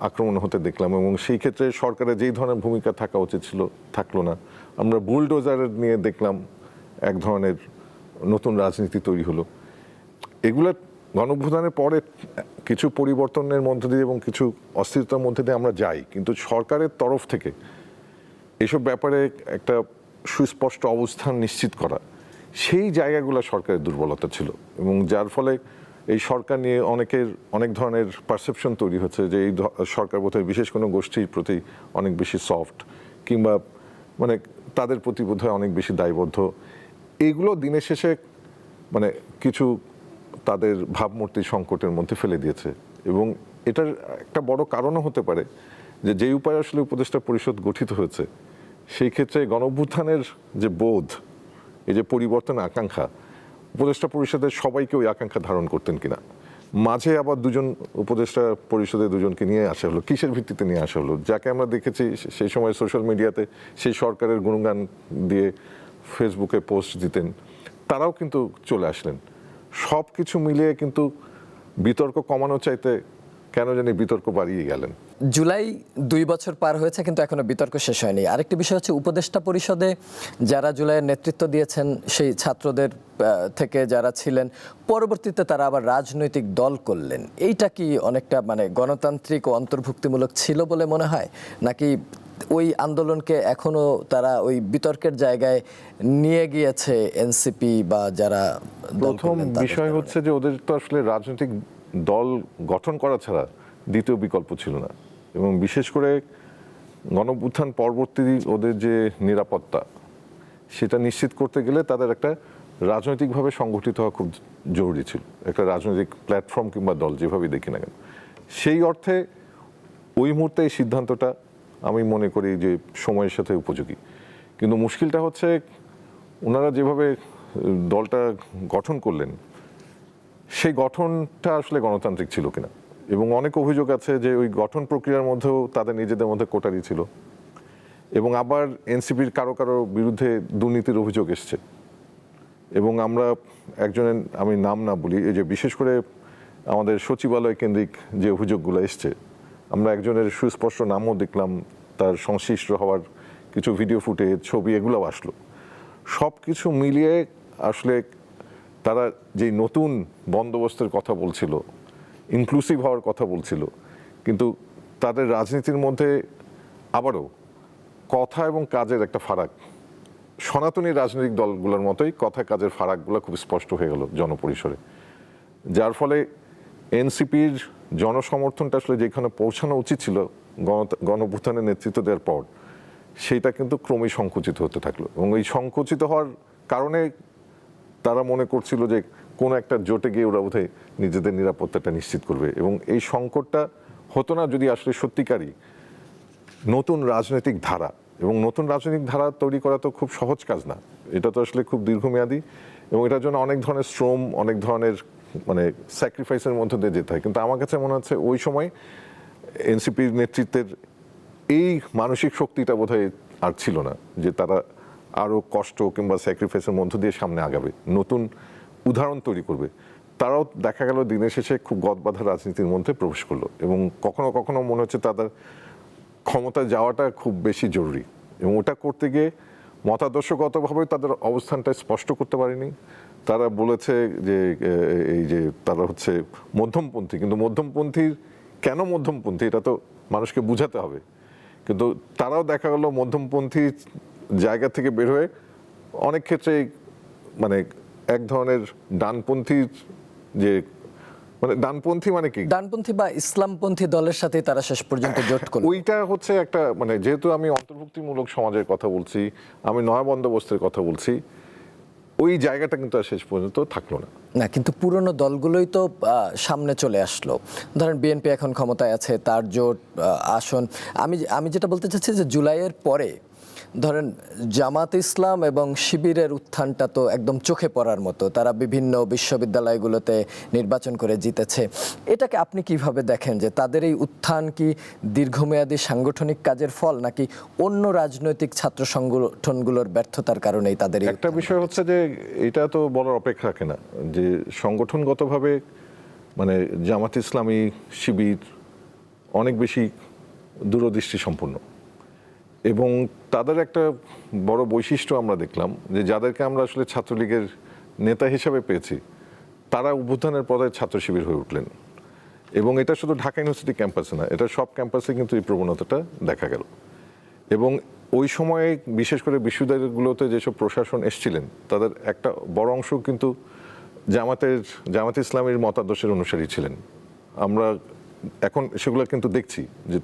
আক্রমণ হতে দেখলাম, এবং সেই ক্ষেত্রে সরকারের যেই ধরনের ভূমিকা থাকা উচিত ছিল থাকলো না। আমরা বুলডোজার নিয়ে দেখলাম এক ধরনের নতুন রাজনীতি তৈরি হলো। এগুলো গণঅভ্যুত্থানের পরে কিছু পরিবর্তনের মধ্য দিয়ে এবং কিছু অস্থিরতার মধ্যে দিয়ে আমরা যাই, কিন্তু সরকারের তরফ থেকে এসব ব্যাপারে একটা সুস্পষ্ট অবস্থান নিশ্চিত করা, সেই জায়গাগুলো সরকারের দুর্বলতা ছিল। এবং যার ফলে এই সরকার নিয়ে অনেক ধরনের পারসেপশন তৈরি হচ্ছে যে এই সরকার বোধহয় বিশেষ কোনো গোষ্ঠীর প্রতি অনেক বেশি সফট, কিংবা মানে তাদের প্রতি বোধহয় অনেক বেশি দায়বদ্ধ। এইগুলো দিনের শেষে মানে কিছু তাদের ভাবমূর্তি সংকটের মধ্যে ফেলে দিয়েছে। এবং এটার একটা বড় কারণও হতে পারে যে যেই উপায়ে আসলে উপদেষ্টা পরিষদ গঠিত হয়েছে, সেই ক্ষেত্রে গণঅভ্যুত্থানের যে বোধ, এই যে পরিবর্তন আকাঙ্ক্ষা, উপদেষ্টা পরিষদের সবাইকে ওই আকাঙ্ক্ষা ধারণ করতেন কিনা। মাঝে আবার দুজন উপদেষ্টা পরিষদে দুজনকে নিয়ে আসা হলো, কিসের ভিত্তিতে নিয়ে আসা হলো, যাকে আমরা দেখেছি সেই সময় সোশ্যাল মিডিয়াতে সেই সরকারের গুণগান দিয়ে ফেসবুকে পোস্ট দিতেন, তারাও কিন্তু চলে আসলেন। সব কিছু মিলিয়ে কিন্তু বিতর্ক কমানো চাইতে কেন জানি বিতর্ক বাড়িয়ে গেলেন। জুলাই 2 বছর পার হয়েছে কিন্তু এখনো বিতর্ক শেষ হয়নি। আরেকটি বিষয় হচ্ছে উপদেষ্টা পরিষদে যারা জুলাইয়ের নেতৃত্ব দিয়েছেন সেই ছাত্রদের থেকে যারা ছিলেন, পরবর্তীতে তারা আবার রাজনৈতিক দল করলেন। এইটা কি অনেকটা মানে গণতান্ত্রিক ও অন্তর্ভুক্তিমূলক ছিল বলে মনে হয়, নাকি ওই আন্দোলনকে এখনো তারা ওই বিতর্কের জায়গায় নিয়ে গিয়েছে এনসিপি বা যারা দল প্রথম করলেন তাদের বিষয় কারণে? হচ্ছে যে ওদের তো আসলে রাজনৈতিক দল গঠন করা ছাড়া দ্বিতীয় বিকল্প ছিল না, এবং বিশেষ করে গণঅভ্যুত্থান পরবর্তী ওদের যে নিরাপত্তা সেটা নিশ্চিত করতে গেলে তাদের একটা রাজনৈতিকভাবে সংগঠিত হওয়া খুব জরুরি ছিল, একটা রাজনৈতিক প্ল্যাটফর্ম কিংবা দল যেভাবেই দেখি না কেন। সেই অর্থে ওই মুহূর্তে এই সিদ্ধান্তটা আমি মনে করি যে সময়ের সাথে উপযোগী। কিন্তু মুশকিলটা হচ্ছে ওনারা যেভাবে দলটা গঠন করলেন সেই গঠনটা আসলে গণতান্ত্রিক ছিল কিনা, এবং অনেক অভিযোগ আছে যে ওই গঠন প্রক্রিয়ার মধ্যেও তাদের নিজেদের মধ্যে কোটারি ছিল, এবং আবার এনসিপির কারো কারো বিরুদ্ধে দুর্নীতির অভিযোগ এসছে। এবং আমরা একজনের, আমি নাম না বলি, এই যে বিশেষ করে আমাদের সচিবালয় কেন্দ্রিক যে অভিযোগগুলো এসছে, আমরা একজনের সুস্পষ্ট নামও দেখলাম, তার সংশ্লিষ্ট হওয়ার কিছু ভিডিও ফুটেজ, ছবি এগুলোও আসলো। সব কিছু মিলিয়ে আসলে তারা যেই নতুন বন্দোবস্তের কথা বলছিল, ইনক্লুসিভ হওয়ার কথা বলছিল, কিন্তু তাদের রাজনীতির মধ্যে আবারও কথা এবং কাজের একটা ফারাক, সনাতনী রাজনৈতিক দলগুলোর মতোই কথা কাজের ফারাকগুলো খুব স্পষ্ট হয়ে গেল জনপরিসরে, যার ফলে এনসিপির জনসমর্থনটা আসলে যেখানে পৌঁছানো উচিত ছিল গণঅভ্যুত্থানের নেতৃত্ব দেওয়ার পর, সেইটা কিন্তু ক্রমেই সংকুচিত হতে থাকলো। এবং এই সংকুচিত হওয়ার কারণে তারা মনে করছিল যে কোনো একটা জোটে গিয়ে ওরা বোধহয় নিজেদের নিরাপত্তাটা নিশ্চিত করবে, এবং এই সংকটটা হতো না যদি আসলে সত্যিকারই নতুন রাজনৈতিক ধারা, এবং নতুন রাজনৈতিক ধারা তৈরি করা তো খুব সহজ কাজ না, এটা তো আসলে খুব দীর্ঘমেয়াদী, এবং এটার জন্য অনেক ধরনের শ্রম, অনেক ধরনের মানে স্যাক্রিফাইসের মধ্যে দিয়ে যেতে হয়। কিন্তু আমার কাছে মনে হচ্ছে ওই সময় এনসিপির নেতৃত্বের এই মানসিক শক্তিটা বোধহয় আর ছিল না যে তারা আরও কষ্ট কিংবা স্যাক্রিফাইসের মধ্য দিয়ে সামনে আগাবে, নতুন উদাহরণ তৈরি করবে। তারাও দেখা গেল দিনের শেষে খুব গদবাঁধা রাজনীতির মধ্যে প্রবেশ করলো, এবং কখনো কখনো মনে হচ্ছে তাদের ক্ষমতায় যাওয়াটা খুব বেশি জরুরি, এবং ওটা করতে গিয়ে মতাদর্শগতভাবে তাদের অবস্থানটা স্পষ্ট করতে পারেনি। তারা বলেছে যে এই যে তারা হচ্ছে মধ্যমপন্থী, কিন্তু মধ্যমপন্থীর কেন মধ্যমপন্থী এটা তো মানুষকে বুঝাতে হবে। কিন্তু তারাও দেখা গেল মধ্যমপন্থী জায়গা থেকে বের হয়ে অনেক ক্ষেত্রে মানে এক ধরনের ডানপন্থীর যে মানে ডানপন্থী মানে কি, ডানপন্থী বা ইসলামপন্থী দলের সাথে তারা শেষ পর্যন্ত জোট করল। ওইটা হচ্ছে একটা মানে যেহেতু আমি অন্তর্ভুক্তিমূলক সমাজের কথা বলছি, আমি নয়া বন্দোবস্তের কথা বলছি, ওই জায়গাটা কিন্তু আর শেষ পর্যন্ত থাকলো না। না, কিন্তু পুরনো দলগুলোই তো সামনে চলে আসলো। ধরেন বিএনপি এখন ক্ষমতায় আছে, তার জোট আসন। আমি যেটা বলতে চাচ্ছি যে জুলাইয়ের পরে ধরেন জামাত ইসলাম এবং শিবিরের উত্থানটা তো একদম চোখে পড়ার মতো, তারা বিভিন্ন বিশ্ববিদ্যালয়গুলোতে নির্বাচন করে জিতেছে। এটাকে আপনি কিভাবে দেখেন যে তাদের এই উত্থান কি দীর্ঘমেয়াদী সাংগঠনিক কাজের ফল, নাকি অন্য রাজনৈতিক ছাত্র সংগঠনগুলোর ব্যর্থতার কারণেই তাদের এই একটা উত্থান বিষয় হচ্ছে যে এটা তো বলার অপেক্ষা রাখে না যে সংগঠনগতভাবে মানে জামাত ইসলামী, শিবির অনেক বেশি দূরদৃষ্টি সম্পন্ন, এবং তাদের একটা বড় বৈশিষ্ট্য আমরা দেখলাম যে যাদেরকে আমরা আসলে ছাত্রলীগের নেতা হিসেবে পেয়েছি তারা অভ্যুত্থানের পরে ছাত্র শিবির হয়ে উঠলেন। এবং এটা শুধু ঢাকা ইউনিভার্সিটি ক্যাম্পাসে না, এটা সব ক্যাম্পাসে কিন্তু এই প্রবণতাটা দেখা গেল। এবং ওই সময়ে বিশেষ করে বিশ্ববিদ্যালয়গুলোতে যেসব প্রশাসন এসেছিলেন তাদের একটা বড় অংশ কিন্তু জামাত ইসলামের মতাদর্শের অনুসারী ছিলেন। আমরা এখন সেগুলো কিন্তু দেখছি যে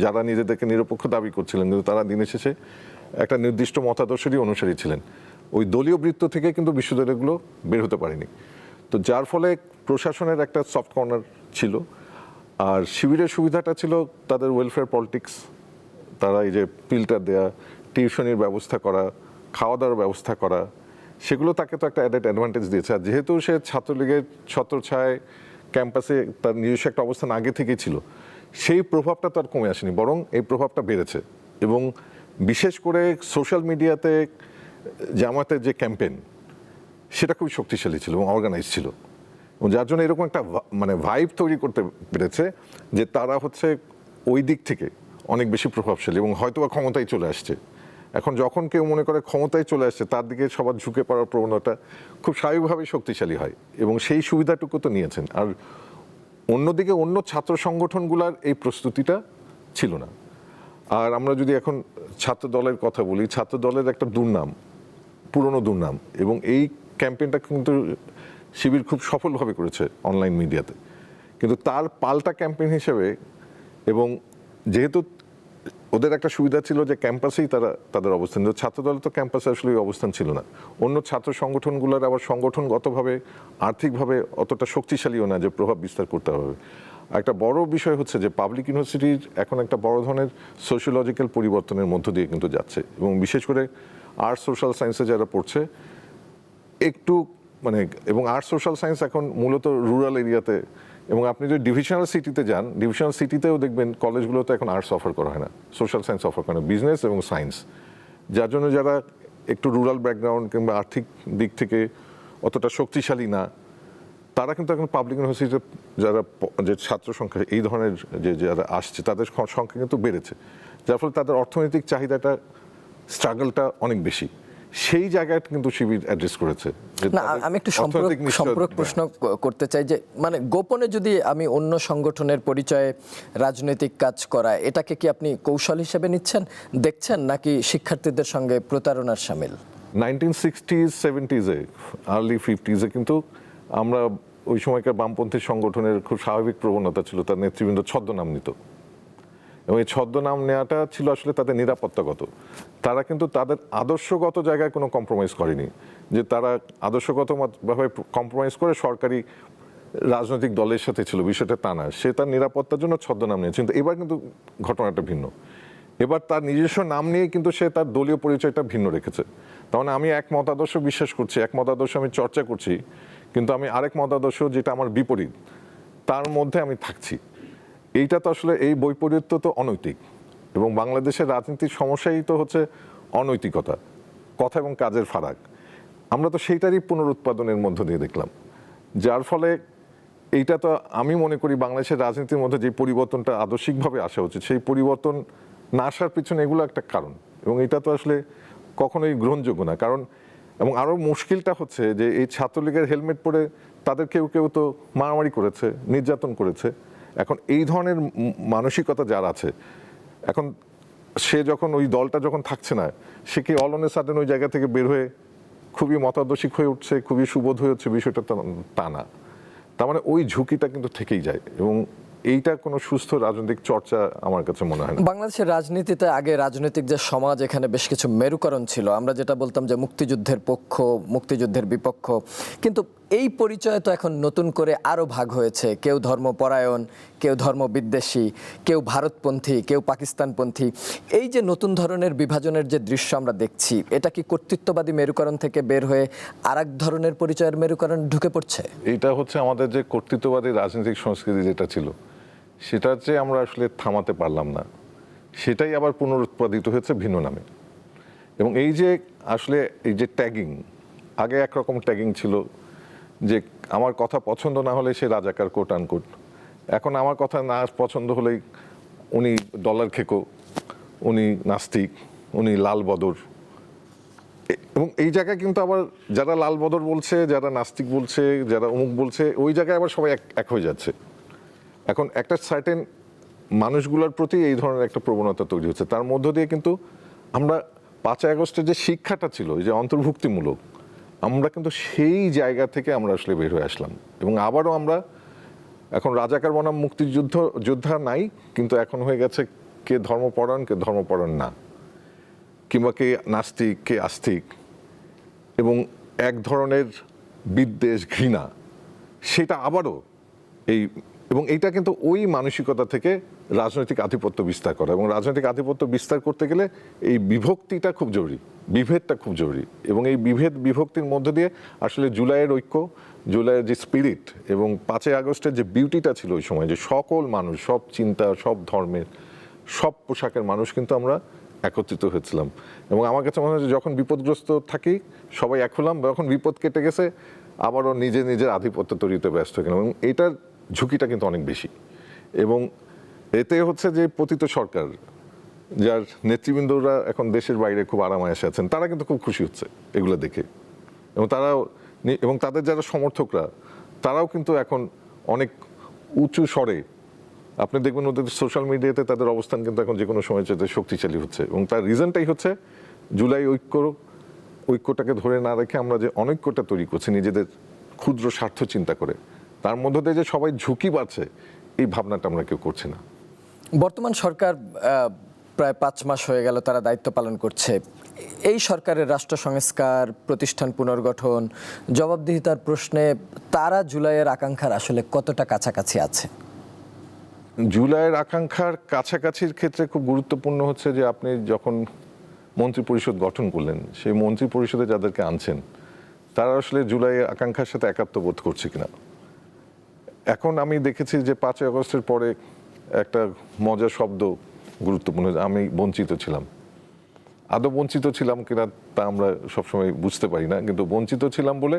যারা নিজেদেরকে নিরপেক্ষ দাবি করছিলেন কিন্তু তারা দিনের শেষে একটা নির্দিষ্ট মতাদর্শেরই অনুসারী ছিলেন। ওই দলীয় বৃত্ত থেকে কিন্তু বিশ্ববিদ্যালয়গুলো বের হতে পারেনি। তো যার ফলে প্রশাসনের একটা সফট কর্নার ছিল। আর শিবিরের সুবিধাটা ছিল তাদের ওয়েলফেয়ার পলিটিক্স, তারা এই যে ফিল্টার দেয়া, টিউশনির ব্যবস্থা করা, খাওয়া দাওয়ার ব্যবস্থা করা, সেগুলো তাকে তো একটা অ্যাডেড অ্যাডভান্টেজ দিয়েছে। আর যেহেতু সে ছাত্রলীগের ছত্রছায়ায় ক্যাম্পাসে তার নিজস্ব একটা অবস্থান আগে থেকেই ছিল, সেই প্রভাবটা তো আর কমে আসেনি, বরং এই প্রভাবটা বেড়েছে। এবং বিশেষ করে সোশ্যাল মিডিয়াতে জামাতের যে ক্যাম্পেইন সেটা খুবই শক্তিশালী ছিল এবং অর্গানাইজ ছিল, এবং যার জন্য এরকম একটা মানে ভাইব তৈরি করতে পেরেছে যে তারা হচ্ছে ওই দিক থেকে অনেক বেশি প্রভাবশালী এবং হয়তোবা ক্ষমতায় চলে আসছে। এখন যখন কেউ মনে করে ক্ষমতায় চলে আসছে তার দিকে সবার ঝুঁকে পড়ার প্রবণতা খুব স্বাভাবিকভাবেই শক্তিশালী হয় এবং সেই সুবিধাটুকু তো নিয়েছেন। আর অন্যদিকে অন্য ছাত্র সংগঠনগুলোর এই প্রস্তুতিটা ছিল না। আর আমরা যদি এখন ছাত্র দলের কথা বলি, ছাত্র দলের একটা দুর্নাম, পুরনো দুর্নাম, এবং এই ক্যাম্পেইনটা কিন্তু শিবির খুব সফলভাবে করেছে অনলাইন মিডিয়াতে। কিন্তু তার পাল্টা ক্যাম্পেইন হিসেবে, এবং যেহেতু ওদের একটা সুবিধা ছিল যে ক্যাম্পাসেই তারা তাদের অবস্থান, কিন্তু ছাত্রদলে তো ক্যাম্পাসে আসলে ওই অবস্থান ছিল না। অন্য ছাত্র সংগঠনগুলোর আবার সংগঠনগতভাবে আর্থিকভাবে অতটা শক্তিশালীও না যে প্রভাব বিস্তার করতে হবে। একটা বড় বিষয় হচ্ছে যে পাবলিক ইউনিভার্সিটির এখন একটা বড় ধরনের সোশিওলজিক্যাল পরিবর্তনের মধ্য দিয়ে কিন্তু যাচ্ছে, এবং বিশেষ করে আর্টস সোশ্যাল সায়েন্সে যারা পড়ছে একটু মানে, এবং আর্টস সোশ্যাল সায়েন্স এখন মূলত রুরাল এরিয়াতে, এবং আপনি যদি ডিভিশনাল সিটিতে যান, ডিভিশনাল সিটিতেও দেখবেন কলেজগুলোতে এখন আর্টস অফার করা হয় না, সোশ্যাল সায়েন্স অফার করে না, বিজনেস এবং সায়েন্স। যার জন্য যারা একটু রুরাল ব্যাকগ্রাউন্ড কিংবা আর্থিক দিক থেকে অতটা শক্তিশালী না, তারা কিন্তু এখন পাবলিক ইউনিভার্সিটিতে যারা যে ছাত্র সংখ্যা এই ধরনের যে যারা আসছে তাদের সংখ্যা কিন্তু বেড়েছে, যার ফলে তাদের অর্থনৈতিক চাহিদাটা, স্ট্রাগলটা অনেক বেশি। সেই জায়গায় কিন্তু শিবির অ্যাড্রেস করেছে। না, আমি একটু সম্পর্ক প্রশ্ন করতে চাই যে মানে গোপনে যদি আমি অন্য সংগঠনের পরিচয়ে রাজনৈতিক কাজ করা, এটাকে কি আপনি কৌশল হিসেবে নিচ্ছেন, দেখছেন, নাকি শিক্ষার্থীদের সঙ্গে প্রতারণার শামিল? 1960s 70s-এ, আর্লি 50s-এ কিন্তু আমরা ওই সময়কার বামপন্থী সংগঠনের খুব স্বাভাবিক প্রবণতা ছিল তার নেতৃবৃন্দ ছদ্মনাম নিত, এবং এই ছদ্মনাম নেওয়াটা ছিল আসলে তাদের নিরাপত্তাগত। তারা কিন্তু তাদের আদর্শগত জায়গায় কোনো কম্প্রোমাইজ করেনি, যে তারা আদর্শগতভাবে কম্প্রোমাইজ করে সরকারি রাজনৈতিক দলের সাথে ছিল, বিষয়টা তা না। সে তার নিরাপত্তার জন্য ছদ্মনাম নিয়েছে। কিন্তু এবার কিন্তু ঘটনাটা ভিন্ন। এবার তার নিজস্ব নাম নিয়ে কিন্তু সে তার দলীয় পরিচয়টা ভিন্ন রেখেছে। তার মানে আমি এক মতাদর্শ বিশ্বাস করছি, এক মতাদর্শ আমি চর্চা করছি, কিন্তু আমি আরেক মতাদর্শ যেটা আমার বিপরীত, তার মধ্যে আমি থাকছি। এইটা তো আসলে, এই বৈপরীত্য তো অনৈতিক, এবং বাংলাদেশের রাজনীতির সমস্যাই তো হচ্ছে অনৈতিকতা, কথা এবং কাজের ফারাক। আমরা তো সেইটারই পুনরুৎপাদনের মধ্য দিয়ে দেখলাম, যার ফলে এইটা তো আমি মনে করি বাংলাদেশের রাজনীতির মধ্যে যে পরিবর্তনটা আদর্শিকভাবে আসা উচিত, সেই পরিবর্তন না আসার পিছনে এগুলো একটা কারণ, এবং এটা তো আসলে কখনোই গ্রহণযোগ্য না। কারণ, এবং আরও মুশকিলটা হচ্ছে যে এই ছাত্রলীগের হেলমেট পরে তাদের কেউ কেউ তো মারামারি করেছে, নির্যাতন করেছে। এখন এই ধরনের মানসিকতা যার আছে, এখন সে যখন ওই দলটা যখন থাকছে না, সে কি অল অন এ সাডেন ওই জায়গা থেকে বের হয়ে খুবই মতাদর্শিক হয়ে উঠছে, খুবই সুবোধ হয়ে উঠছে, বিষয়টা তা না। তার মানে ওই ঝুঁকিটা কিন্তু থেকেই যায়, এবং এইটা কোনো সুস্থ রাজনৈতিক চর্চা আমার কাছে মনে হয় না। বাংলাদেশের রাজনীতিতে আগে রাজনৈতিক যে সমাজ, এখানে বেশ কিছু মেরুকরণ ছিল, আমরা যেটা বলতাম যে মুক্তিযুদ্ধের পক্ষ, মুক্তিযুদ্ধের বিপক্ষ, কিন্তু এই পরিচয় তো এখন নতুন করে আরও ভাগ হয়েছে। কেউ ধর্মপরায়ণ, কেউ ধর্মবিদ্বেষী, কেউ ভারতপন্থী, কেউ পাকিস্তানপন্থী। এই যে নতুন ধরনের বিভাজনের যে দৃশ্য আমরা দেখছি, এটা কি কর্তৃত্ববাদী মেরুকরণ থেকে বের হয়ে আরেক ধরনের পরিচয়ের মেরুকরণ ঢুকে পড়ছে? এইটা হচ্ছে আমাদের যে কর্তৃত্ববাদী রাজনৈতিক সংস্কৃতি যেটা ছিল, সেটার যে আমরা আসলে থামাতে পারলাম না, সেটাই আবার পুনরুৎপাদিত হয়েছে ভিন্ন নামে। এবং এই যে আসলে এই যে ট্যাগিং, আগে একরকম ট্যাগিং ছিল যে আমার কথা পছন্দ না হলে সে রাজাকার, কোট আনকোট। এখন আমার কথা না পছন্দ হলেই উনি ডলার খেকো, উনি নাস্তিক, উনি লাল বদর। এবং এই জায়গায় কিন্তু আবার যারা লাল বদর বলছে, যারা নাস্তিক বলছে, যারা অমুক বলছে, ওই জায়গায় আবার সবাই এক হয়ে যাচ্ছে। এখন একটা সার্টেন মানুষগুলোর প্রতি এই ধরনের একটা প্রবণতা তৈরি হচ্ছে। তার মধ্য দিয়ে কিন্তু আমরা 5ই আগস্টের যে শিক্ষাটা ছিল, যে অন্তর্ভুক্তিমূলক, আমরা কিন্তু সেই জায়গা থেকে আমরা আসলে বের হয়ে আসলাম। এবং আবারও আমরা এখন রাজাকার বনাম যোদ্ধা নাই, কিন্তু এখন হয়ে গেছে কে ধর্মপরায়ণ, কে ধর্মপরায়ণ না, কিংবা কে নাস্তিক, কে আস্তিক, এবং এক ধরনের বিদ্বেষ, ঘৃণা, সেটা আবারও এই, এবং এইটা কিন্তু ওই মানসিকতা থেকে রাজনৈতিক আধিপত্য বিস্তার করা, এবং রাজনৈতিক আধিপত্য বিস্তার করতে গেলে এই বিভক্তিটা খুব জরুরি, বিভেদটা খুব জরুরি। এবং এই বিভক্তির মধ্য দিয়ে আসলে জুলাইয়ের ঐক্য, জুলাইয়ের যে স্পিরিট, এবং 5ই আগস্টের যে বিউটিটা ছিল ওই সময়, যে সকল মানুষ, সব চিন্তা, সব ধর্মের, সব পোশাকের মানুষ কিন্তু আমরা একত্রিত হয়েছিলাম। এবং আমার কাছে মনে হয় যে যখন বিপদগ্রস্ত থাকি সবাই এক হলাম, যখন বিপদ কেটে গেছে আবারও নিজের আধিপত্য তৈরিতে ব্যস্ত হয়ে গেলাম। এবং এটার ঝুঁকিটা কিন্তু অনেক বেশি। এবং এতে হচ্ছে যে পতিত সরকার, যার নেতৃবৃন্দরা এখন দেশের বাইরে খুব আরামায়েশে আছেন, তারা কিন্তু খুব খুশি হচ্ছে এগুলো দেখে, এবং তাদের যারা সমর্থকরা তারাও কিন্তু এখন অনেক উঁচু স্বরে, আপনি দেখবেন ওদের সোশ্যাল মিডিয়াতে তাদের অবস্থান কিন্তু এখন যে কোনো সময় চাইতে শক্তিশালী হচ্ছে, এবং তার রিজনটাই হচ্ছে জুলাই ঐক্যটাকে ধরে না রেখে আমরা যে অনৈক্যটা তৈরি করছি নিজেদের ক্ষুদ্র স্বার্থ চিন্তা করে, তার মধ্য দিয়ে যে সবাই ঝুঁকি বাড়ছে এই ভাবনাটা আমরা কেউ করছি না। বর্তমান সরকার প্রায় 5 মাস হয়ে গেল তারা দায়িত্ব পালন করছে। এই সরকারের রাষ্ট্র সংস্কার, প্রতিষ্ঠান পুনর্গঠন, জবাবদিহিতার প্রশ্নে তারা জুলাইয়ের আকাঙ্ক্ষার আসলে কতটা কাছাকাছি আছে? জুলাইয়ের আকাঙ্ক্ষার কাছাকাছির ক্ষেত্রে খুব গুরুত্বপূর্ণ হচ্ছে যে আপনি যখন মন্ত্রী পরিষদ গঠন করলেন, সেই মন্ত্রী পরিষদে যাদেরকে আনছেন তারা আসলে জুলাইয়ের আকাঙ্ক্ষার সাথে একাত্মবোধ করছে কিনা। এখন আমি দেখেছি যে 5ই আগস্টের পরে একটা মজার শব্দ গুরুত্বপূর্ণ, আমি বঞ্চিত ছিলাম। আদৌ বঞ্চিত ছিলাম কিনা তা আমরা সবসময় বুঝতে পারি না, কিন্তু বঞ্চিত ছিলাম বলে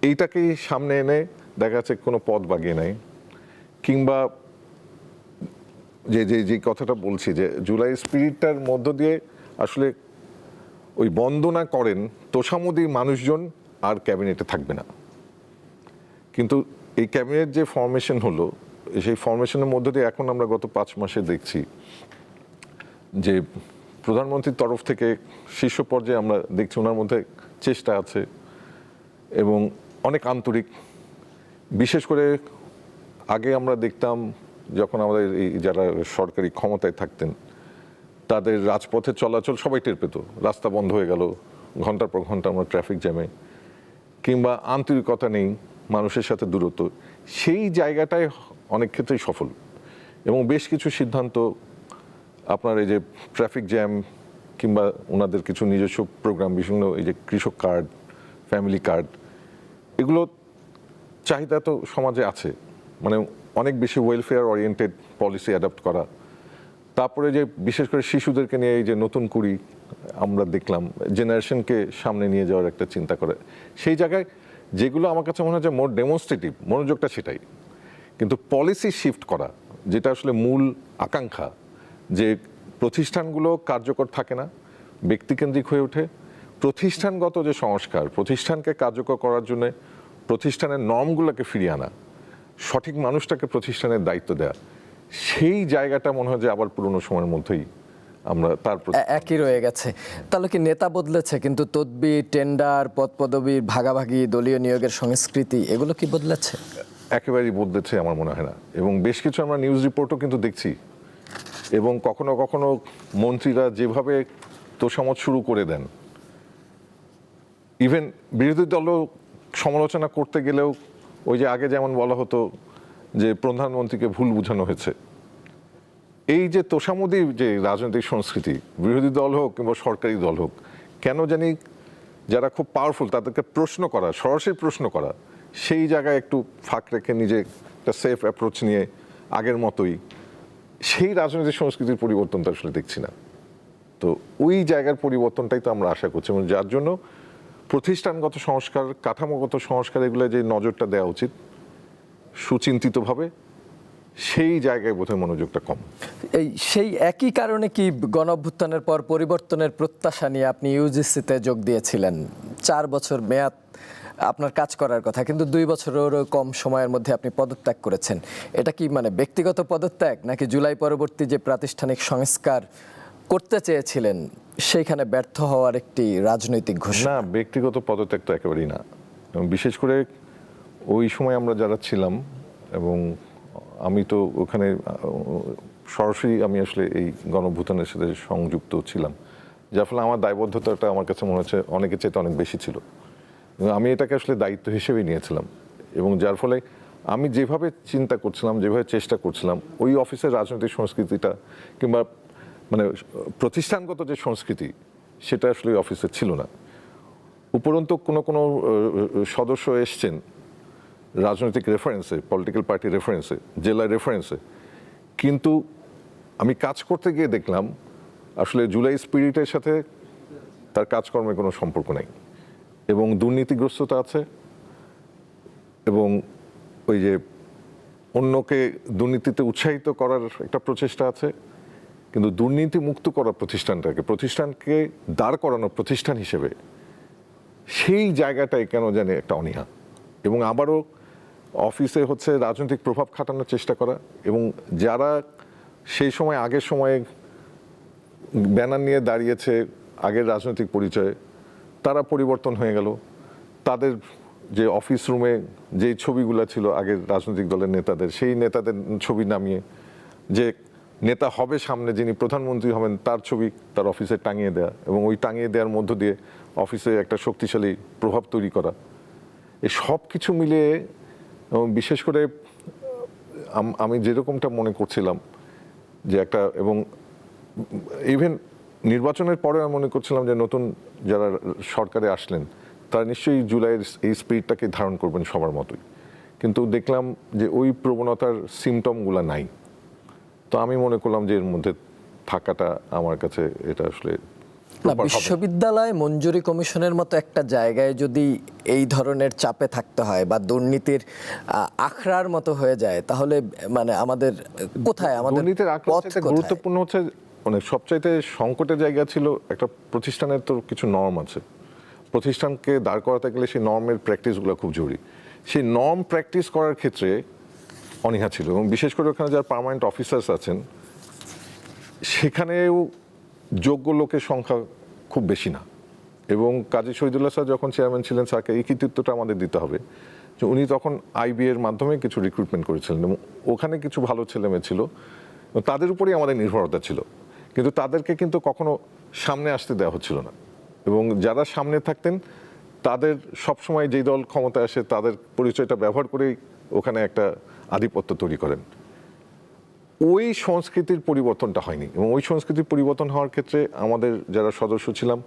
এইটাকেই সামনে এনে দেখা যাচ্ছে কোনো পদ বাগিয়ে নেয়, কিংবা যে যে যে কথাটা বলছি যে জুলাই স্পিরিটটার মধ্য দিয়ে আসলে ওই বন্দনা করেন তোষামোদীর মানুষজন আর ক্যাবিনেটে থাকবে না। কিন্তু এই ক্যাবিনেট যে ফরমেশন হলো, সেই ফরমেশনের মধ্য দিয়ে এখন আমরা গত 5 মাসে দেখছি যে প্রধানমন্ত্রীর তরফ থেকে শীর্ষ পর্যায়ে আমরা দেখছি ওনার মধ্যে চেষ্টা আছে এবং অনেক আন্তরিক। বিশেষ করে আগে আমরা দেখতাম যখন আমাদের এই যারা সরকারি ক্ষমতায় থাকতেন তাদের রাজপথে চলাচল সবাই টের পেত, রাস্তা বন্ধ হয়ে গেল, ঘন্টার পর ঘন্টা আমরা ট্রাফিক জ্যামে, কিংবা আন্তরিকতা নেই, মানুষের সাথে দূরত্ব, সেই জায়গাটায় অনেক ক্ষেত্রেই সফল। এবং বেশ কিছু সিদ্ধান্ত আপনার এই যে ট্রাফিক জ্যাম কিংবা ওনাদের কিছু নিজস্ব প্রোগ্রাম, বিভিন্ন এই যে কৃষক কার্ড, ফ্যামিলি কার্ড, এগুলো চাহিদা তো সমাজে আছে, মানে অনেক বেশি ওয়েলফেয়ার ওরিয়েন্টেড পলিসি অ্যাডাপ্ট করা। তারপরে যে বিশেষ করে শিশুদেরকে নিয়ে এই যে নতুন কুড়ি আমরা দেখলাম, জেনারেশনকে সামনে নিয়ে যাওয়ার একটা চিন্তা করে, সেই জায়গায় যেগুলো আমার কাছে মনে হয় যে মোর ডেমনস্ট্রেটিভ মনোযোগটা সেটাই। কিন্তু পলিসি শিফট করা যেটা আসলে মূল আকাঙ্ক্ষা, যে প্রতিষ্ঠানগুলো কার্যকর থাকে না, ব্যক্তিকেন্দ্রিক হয়ে ওঠে, প্রতিষ্ঠানগত যে সংস্কার, প্রতিষ্ঠানকে কার্যকর করার জন্য প্রতিষ্ঠানের নর্মগুলোকে ফিরিয়ে আনা, সঠিক মানুষটাকে প্রতিষ্ঠানের দায়িত্ব দেয়া, সেই জায়গাটা মনে হয় যে আবার পুরনো সময়ের মধ্যেই আমরা তার একই রয়ে গেছে। তাহলে কি নেতা বদলেছে কিন্তু তদবির, টেন্ডার, পদ পদবীর ভাগাভাগি, দলীয় নিয়োগের সংস্কৃতি এগুলো কি বদলেছে? একেবারেই বদলেছে আমার মনে হয় না। এবং বেশ কিছু আমরা নিউজ রিপোর্টও কিন্তু দেখছি, এবং কখনো কখনো মন্ত্রীরা যেভাবে তোষামত শুরু করে দেন, ইভেন বিরোধী দলও সমালোচনা করতে গেলেও ওই যে আগে যেমন বলা হতো যে প্রধানমন্ত্রীকে ভুল বোঝানো হয়েছে, এই যে তোষামোদীর যে রাজনৈতিক সংস্কৃতি, বিরোধী দল হোক কিংবা সরকারি দল হোক, কেন জানি যারা খুব পাওয়ারফুল তাদেরকে প্রশ্ন করা, সরাসরি প্রশ্ন করা, সেই জায়গায় একটু ফাঁক রেখে নিজে একটা সেফ অ্যাপ্রোচ নিয়ে আগের মতোই, সেই রাজনৈতিক সংস্কৃতির পরিবর্তনটা আসলে দেখছি না। তো ওই জায়গার পরিবর্তনটাই তো আমরা আশা করছি, এবং যার জন্য প্রতিষ্ঠানগত সংস্কার, কাঠামোগত সংস্কার, এগুলো যে নজরটা দেওয়া উচিত সুচিন্তিতভাবে, সেই জায়গায় বোধহয় মনোযোগটা কম। সেই একই কারণে কি গণঅভ্যুত্থানের পর পরিবর্তনের প্রত্যাশা নিয়ে আপনি ইউজিসিতে যোগ দিয়েছিলেন? 4 বছর মেয়াদ আপনার কাজ করার কথা, কিন্তু 2 বছরেরও কম সময়ের মধ্যে আপনি পদত্যাগ করেছেন। এটা কি মানে ব্যক্তিগত পদত্যাগ, নাকি জুলাই পরবর্তী যে প্রাতিষ্ঠানিক সংস্কার করতে চেয়েছিলেন সেইখানে ব্যর্থ হওয়ার একটি রাজনৈতিক ঘোষণা? না, ব্যক্তিগত পদত্যাগ তো একেবারেই না। এবং বিশেষ করে ওই সময় আমরা যারা ছিলাম, এবং আমি তো ওখানে সরাসরি আমি আসলে এই গণঅভ্যুত্থানের সাথে সংযুক্ত ছিলাম, যার ফলে আমার দায়বদ্ধতাটা আমার কাছে মনে হচ্ছে অনেকের চাইতে অনেক বেশি ছিল। আমি এটাকে আসলে দায়িত্ব হিসেবেই নিয়েছিলাম, এবং যার ফলে আমি যেভাবে চিন্তা করছিলাম, যেভাবে চেষ্টা করছিলাম, ওই অফিসের রাজনৈতিক সংস্কৃতিটা কিংবা মানে প্রতিষ্ঠানগত যে সংস্কৃতি, সেটা আসলে অফিসে ছিল না। উপরন্তু কোনো কোনো সদস্য এসছেন রাজনৈতিক রেফারেন্সে, পলিটিক্যাল পার্টি রেফারেন্সে, জেলার রেফারেন্সে, কিন্তু আমি কাজ করতে গিয়ে দেখলাম আসলে জুলাই স্পিরিটের সাথে তার কাজকর্মের কোনো সম্পর্ক নেই, এবং দুর্নীতিগ্রস্ততা আছে, এবং ওই যে অন্যকে দুর্নীতিতে উৎসাহিত করার একটা প্রচেষ্টা আছে, কিন্তু দুর্নীতি মুক্ত করা প্রতিষ্ঠানকে দাঁড় করানো প্রতিষ্ঠান হিসেবে সেই জায়গাটায় কেন জানি একটা অনীহা। এবং আবারও অফিসে হচ্ছে রাজনৈতিক প্রভাব খাটানোর চেষ্টা করা, এবং যারা সেই সময় আগের সময়ে ব্যানার নিয়ে দাঁড়িয়েছে আগের রাজনৈতিক পরিচয়ে, তারা পরিবর্তন হয়ে গেল। তাদের যে অফিস রুমে যেই ছবিগুলো ছিল আগের রাজনৈতিক দলের নেতাদের, সেই নেতাদের ছবি নামিয়ে যে নেতা হবে সামনে, যিনি প্রধানমন্ত্রী হবেন, তার ছবি তার অফিসে টাঙিয়ে দেয়া, এবং ওই টাঙিয়ে দেওয়ার মধ্য দিয়ে অফিসে একটা শক্তিশালী প্রভাব তৈরি করা। এই সব কিছু মিলিয়ে, এবং বিশেষ করে আমি যেরকমটা মনে করছিলাম যে একটা, এবং ইভেন নির্বাচনের পরে আমি মনে করছিলাম যে নতুন যারা সরকারে আসলেন তারা নিশ্চয়ই জুলাইয়ের এই স্পিরিটটাকে ধারণ করবেন সবার মতোই, কিন্তু দেখলাম যে ওই প্রবণতার সিমটমগুলো নাই। তো আমি মনে করলাম যে এর মধ্যে থাকাটা আমার কাছে এটা আসলে না, বিশ্ববিদ্যালয় মঞ্জুরি কমিশনের মতো একটা জায়গায় যদি এই ধরনের চাপে থাকতে হয় বা দুর্নীতির আখড়ার মতো হয়ে যায়, তাহলে মানে আমাদের কোথায়, আমাদের দুর্নীতির পথ আক্রমণটা কোথায়? গুরুত্বপূর্ণ হচ্ছে, মানে সবচাইতে সংকটের জায়গা ছিল একটা প্রতিষ্ঠানের তো কিছু নর্ম আছে, প্রতিষ্ঠানকে দাঁড় করাতে গেলে সেই নর্মের প্র্যাকটিসগুলো খুব জরুরি। সেই নর্ম প্র্যাকটিস করার ক্ষেত্রে অনীহা ছিল, এবং বিশেষ করে ওখানে যারা পার্মানেন্ট অফিসার্স আছেন সেখানেও যোগ্য লোকের সংখ্যা খুব বেশি না। এবং কাজী শহীদুল্লাহ স্যার যখন চেয়ারম্যান ছিলেন, স্যারকে এই কৃতিত্বটা আমাদের দিতে হবে যে উনি তখন আইবি এর মাধ্যমে কিছু রিক্রুটমেন্ট করেছিলেন, এবং ওখানে কিছু ভালো ছেলেমেয়ে ছিল, তাদের উপরেই আমাদের নির্ভরতা ছিল, কিন্তু তাদেরকে কিন্তু কখনো সামনে আসতে দেওয়া হচ্ছিল না। এবং যারা সামনে থাকতেন তাদের সবসময় যেই দল ক্ষমতায় আসে তাদের পরিচয়টা ব্যবহার করেই ওখানে একটা আধিপত্য তৈরি করেন। ওই সংস্কৃতির পরিবর্তনটা হয়নি, এবং ওই সংস্কৃতির পরিবর্তন হওয়ার ক্ষেত্রে আমাদের যারা সদস্য ছিলাম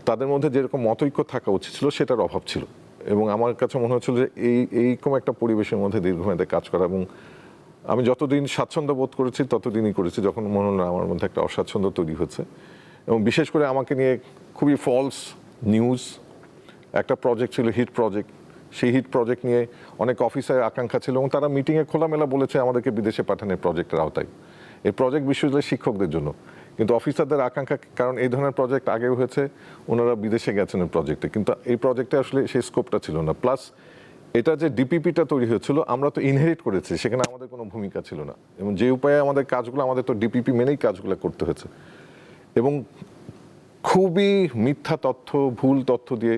তাদের মধ্যে যেরকম মতৈক্য থাকা উচিত ছিল সেটার অভাব ছিল। এবং আমার কাছে মনে হচ্ছিল যে এইরকম একটা পরিবেশের মধ্যে দীর্ঘমেয়াদে কাজ করা, এবং আমি যতদিন স্বাচ্ছন্দ্য বোধ করেছি ততদিনই করেছি, যখন মনে হলো আমার মধ্যে একটা অস্বাচ্ছন্দ্য তৈরি হচ্ছে। এবং বিশেষ করে আমাকে নিয়ে খুবই ফলস নিউজ, একটা প্রজেক্ট ছিল হিট প্রজেক্ট, সেই হিট প্রজেক্ট নিয়ে অনেক অফিসারের আকাঙ্ক্ষা ছিল, এবং তারা মিটিংয়ে খোলামেলা বলেছে আমাদেরকে বিদেশে পাঠানোর প্রজেক্টের আওতায়। এই প্রজেক্ট বিশ্ববিদ্যালয়ের শিক্ষকদের জন্য, কিন্তু অফিসারদের আকাঙ্ক্ষা, কারণ এই ধরনের প্রজেক্ট আগেও হয়েছে, ওনারা বিদেশে গেছেন এই প্রজেক্টে, কিন্তু এই প্রজেক্টে আসলে সেই স্কোপটা ছিল না। প্লাস এটা যে ডিপিপিটা তৈরি হয়েছিল আমরা তো ইনহেরিট করেছি, সেখানে আমাদের কোনো ভূমিকা ছিল না, এবং যে উপায়ে আমাদের কাজগুলো, আমাদের তো ডিপিপি মেনেই কাজগুলো করতে হয়েছে। এবং খুবই মিথ্যা তথ্য, ভুল তথ্য দিয়ে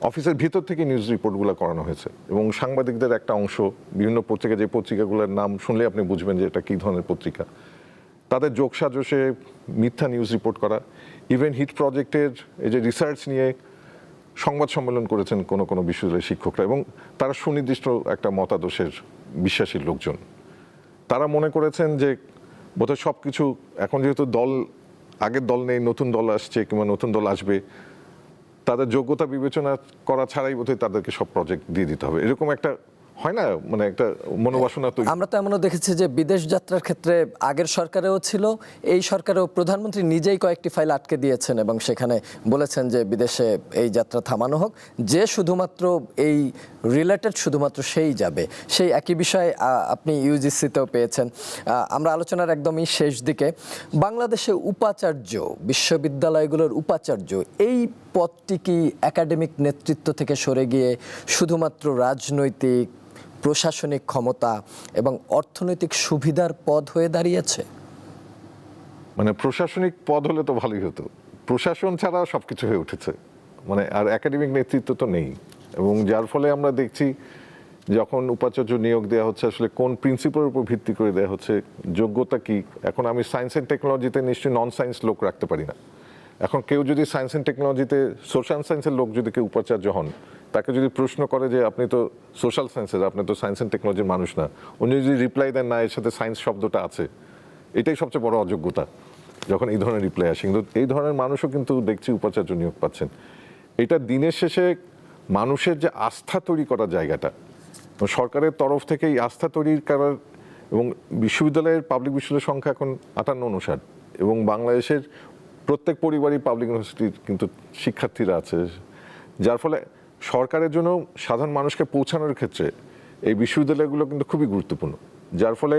অফিসের ভিতর থেকে নিউজ রিপোর্টগুলো করানো হয়েছে, এবং সাংবাদিকদের একটা অংশ বিভিন্ন পত্রিকা, যে পত্রিকাগুলোর নাম শুনলে আপনি বুঝবেন যে এটা কী ধরনের পত্রিকা, তাদের যোগসাজশে মিথ্যা নিউজ রিপোর্ট করা। ইভেন হিট প্রজেক্টের এই যে রিসার্চ নিয়ে সংবাদ সম্মেলন করেছেন কোনো বিশ্ববিদ্যালয়ের শিক্ষকরা, এবং তারা সুনির্দিষ্ট একটা মতাদর্শের বিশ্বাসী লোকজন। তারা মনে করেছেন যে বোধহয় সব কিছু এখন যেহেতু দল, আগের দল নেই, নতুন দল আসছে কিংবা নতুন দল আসবে, তাদের যোগ্যতা বিবেচনা করা ছাড়াই বোধহয় তাদেরকে সব প্রজেক্ট দিয়ে দিতে হবে, এরকম একটা হয় না, মানে একটা মনোবাসনা তৈরি। আমরা তো এমনও দেখেছি যে বিদেশ যাত্রার ক্ষেত্রে আগের সরকারেও ছিল, এই সরকারেও প্রধানমন্ত্রী নিজেই কয়েকটি ফাইল আটকে দিয়েছেন এবং সেখানে বলেছেন যে বিদেশে এই যাত্রা থামানো হোক, যে শুধুমাত্র এই রিলেটেড শুধুমাত্র সেই যাবে। সেই একই বিষয় আপনি ইউজিসিতেও পেয়েছেন। আমরা আলোচনার একদমই শেষ দিকে, বাংলাদেশে উপাচার্য, বিশ্ববিদ্যালয়গুলোর উপাচার্য, এই পদটি কি একাডেমিক নেতৃত্ব থেকে সরে গিয়ে শুধুমাত্র রাজনৈতিক, প্রশাসনিক ক্ষমতা এবং অর্থনৈতিক সুবিধার পদ হয়ে দাঁড়িয়েছে? মানে প্রশাসনিক পদ হলে তো ভালোই হতো, প্রশাসন ছাড়া সবকিছু হয়ে উঠেছে, মানে আর একাডেমিক নেতৃত্ব তো নেই। এবং যার ফলে আমরা দেখছি যখন উপাচার্য নিয়োগ দেওয়া হচ্ছে আসলে কোন প্রিন্সিপালের উপর ভিত্তি করে দেওয়া হচ্ছে, যোগ্যতা কি। এখন আমি সায়েন্স অ্যান্ড টেকনোলজিতে নিশ্চয়ই নন সায়েন্স লোক রাখতে পারি না। এখন কেউ যদি সায়েন্স অ্যান্ড টেকনোলজিতে, সোশ্যাল সায়েন্সের লোক যদি কেউ উপাচার্য হন, তাকে যদি প্রশ্ন করে যে আপনি তো সোশ্যাল সায়েন্সের, আপনি তো সায়েন্স অ্যান্ড টেকনোলজির মানুষ না, উনি যদি রিপ্লাই দেন না এর সাথে সায়েন্স শব্দটা আছে, এটাই সবচেয়ে বড় অযোগ্যতা যখন এই ধরনের রিপ্লাই আসে। কিন্তু এই ধরনের মানুষও কিন্তু দেখছি উপাচার্য নিয়োগ পাচ্ছেন। এটা দিনের শেষে মানুষের যে আস্থা তৈরি করার জায়গাটা, সরকারের তরফ থেকে এই আস্থা তৈরির করার, এবং বিশ্ববিদ্যালয়ের পাবলিক বিশ্ববিদ্যালয়ের সংখ্যা এখন 58 এবং বাংলাদেশের প্রত্যেক পরিবারই পাবলিক ইউনিভার্সিটির কিন্তু শিক্ষার্থীরা আছে, যার ফলে সরকারের জন্য সাধারণ মানুষকে পৌঁছানোর ক্ষেত্রে এই বিশ্ববিদ্যালয়গুলো কিন্তু খুবই গুরুত্বপূর্ণ। যার ফলে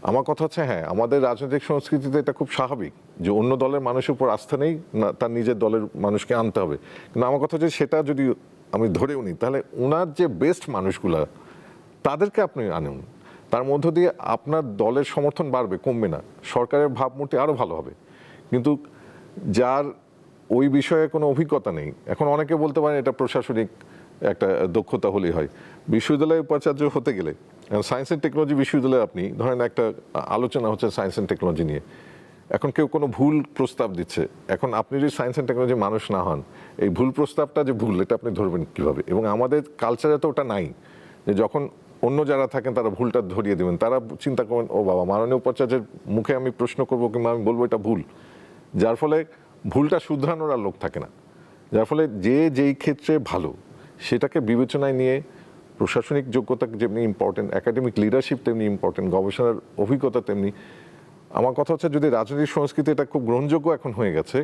আমার কথা হচ্ছে, হ্যাঁ, আমাদের রাজনৈতিক সংস্কৃতিতে এটা খুব স্বাভাবিক যে অন্য দলের মানুষের উপর আস্থা নেই, না তার নিজের দলের মানুষকে আনতে হবে। কিন্তু আমার কথা হচ্ছে সেটা যদি আমি ধরেও নিই, তাহলে ওনার যে বেস্ট মানুষগুলা তাদেরকে আপনি আনুন, তার মধ্য দিয়ে আপনার দলের সমর্থন বাড়বে, কমবে না, সরকারের ভাবমূর্তি আরও ভালো হবে। কিন্তু যার ওই বিষয়ে কোনো অভিজ্ঞতা নেই, এখন অনেকে বলতে পারেন এটা প্রশাসনিক একটা দক্ষতা হলেই হয়। বিশ্ববিদ্যালয়ে উপাচার্য হতে গেলে সায়েন্স অ্যান্ড টেকনোলজি বিশ্ববিদ্যালয়ে আপনি ধরেন একটা আলোচনা হচ্ছে সায়েন্স অ্যান্ড টেকনোলজি নিয়ে, এখন কেউ কোনো ভুল প্রস্তাব দিচ্ছে, এখন আপনি যদি সায়েন্স অ্যান্ড টেকনোলজি মানুষ না হন, এই ভুল প্রস্তাবটা যে ভুল এটা আপনি ধরবেন কীভাবে? এবং আমাদের কালচারে তো ওটা নাই যে যখন অন্য যারা থাকেন তারা ভুলটা ধরিয়ে দেবেন, তারা চিন্তা করবেন ও বাবা মাননীয় উপাচার্যের মুখে আমি প্রশ্ন করবো কিংবা আমি বলবো এটা ভুল, যার ফলে ভুলটা শুধরানোর আর লোক থাকে না। যার ফলে যে যেই ক্ষেত্রে ভালো সেটাকে বিবেচনায় নিয়ে প্রশাসনিক যোগ্যতা যেমনি ইম্পর্টেন্ট, একাডেমিক লিডারশিপ তেমনি ইম্পর্টেন্ট, গবেষণার অভিজ্ঞতা তেমনি। আমার কথা হচ্ছে যদি রাজনৈতিক সংস্কৃতি এটা খুব গ্রহণযোগ্য এখন হয়ে গেছে,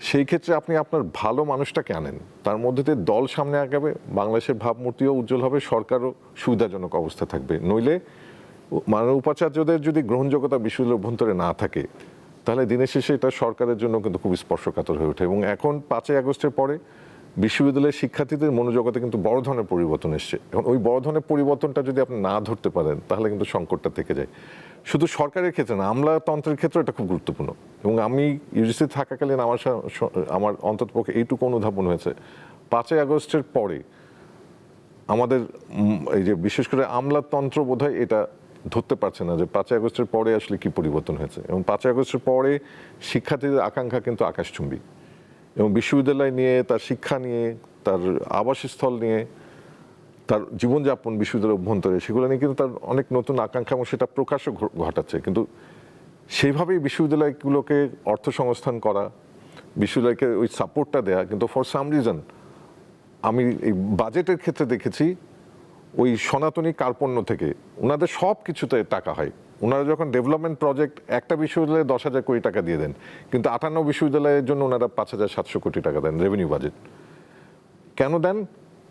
সেই ক্ষেত্রে আপনি আপনার ভালো মানুষটাকে আনেন, তার মধ্যে দিয়ে দল সামনে আগাবে, বাংলাদেশের ভাবমূর্তিও উজ্জ্বল হবে, সরকারও সুবিধাজনক অবস্থা থাকবে। নইলে মাননীয় উপাচার্যদের যদি গ্রহণযোগ্যতা বিশ্ববিদ্যালয়ের অভ্যন্তরে না থাকে, তাহলে দিনের শেষে এটা সরকারের জন্য কিন্তু খুব স্পর্শকাতর হয়ে ওঠে। এবং এখন 5ই আগস্টের পরে বিশ্ববিদ্যালয়ের শিক্ষার্থীদের মনোজগতে কিন্তু বড় ধরনের পরিবর্তন এসছে। এখন ওই বড় ধরনের পরিবর্তনটা যদি আপনি না ধরতে পারেন, তাহলে কিন্তু সংকটটা থেকে যায়। শুধু সরকারের ক্ষেত্রে না, আমলাতন্ত্রের ক্ষেত্রে এটা খুব গুরুত্বপূর্ণ। এবং আমি ইউজিসি থাকাকালীন আমার অন্ততপক্ষে এইটুকু অনুধাবন হয়েছে, 5ই আগস্টের পরে আমাদের এই যে বিশেষ করে আমলাতন্ত্র বোধহয় এটা ধরতে পারছে না যে 5ই আগস্টের পরে আসলে কি পরিবর্তন হয়েছে। এবং 5ই আগস্টের পরে শিক্ষার্থীদের আকাঙ্ক্ষা কিন্তু আকাশচুম্বী, এবং বিশ্ববিদ্যালয় নিয়ে, তার শিক্ষা নিয়ে, তার আবাসস্থল নিয়ে, তার জীবনযাপন বিশ্ববিদ্যালয়ের অভ্যন্তরে, সেগুলো নিয়ে কিন্তু তার অনেক নতুন আকাঙ্ক্ষা এবং সেটা প্রকাশ্য ঘটাচ্ছে। কিন্তু সেইভাবেই বিশ্ববিদ্যালয়গুলোকে অর্থ সংস্থান করা, বিশ্ববিদ্যালয়কে ওই সাপোর্টটা দেয়া, কিন্তু ফর সাম রিজন আমি এই বাজেটের ক্ষেত্রে দেখেছি ওই সনাতনী কার্পণ্য থেকে ওনাদের সব কিছুতে টাকা হয়। ওনারা যখন ডেভেলপমেন্ট প্রজেক্ট একটা বিশ্ববিদ্যালয়ে 10,000 কোটি টাকা দিয়ে দেন, কিন্তু 58 বিশ্ববিদ্যালয়ের জন্য ওনারা 5,700 কোটি টাকা দেন রেভিনিউ বাজেট। কেন দেন?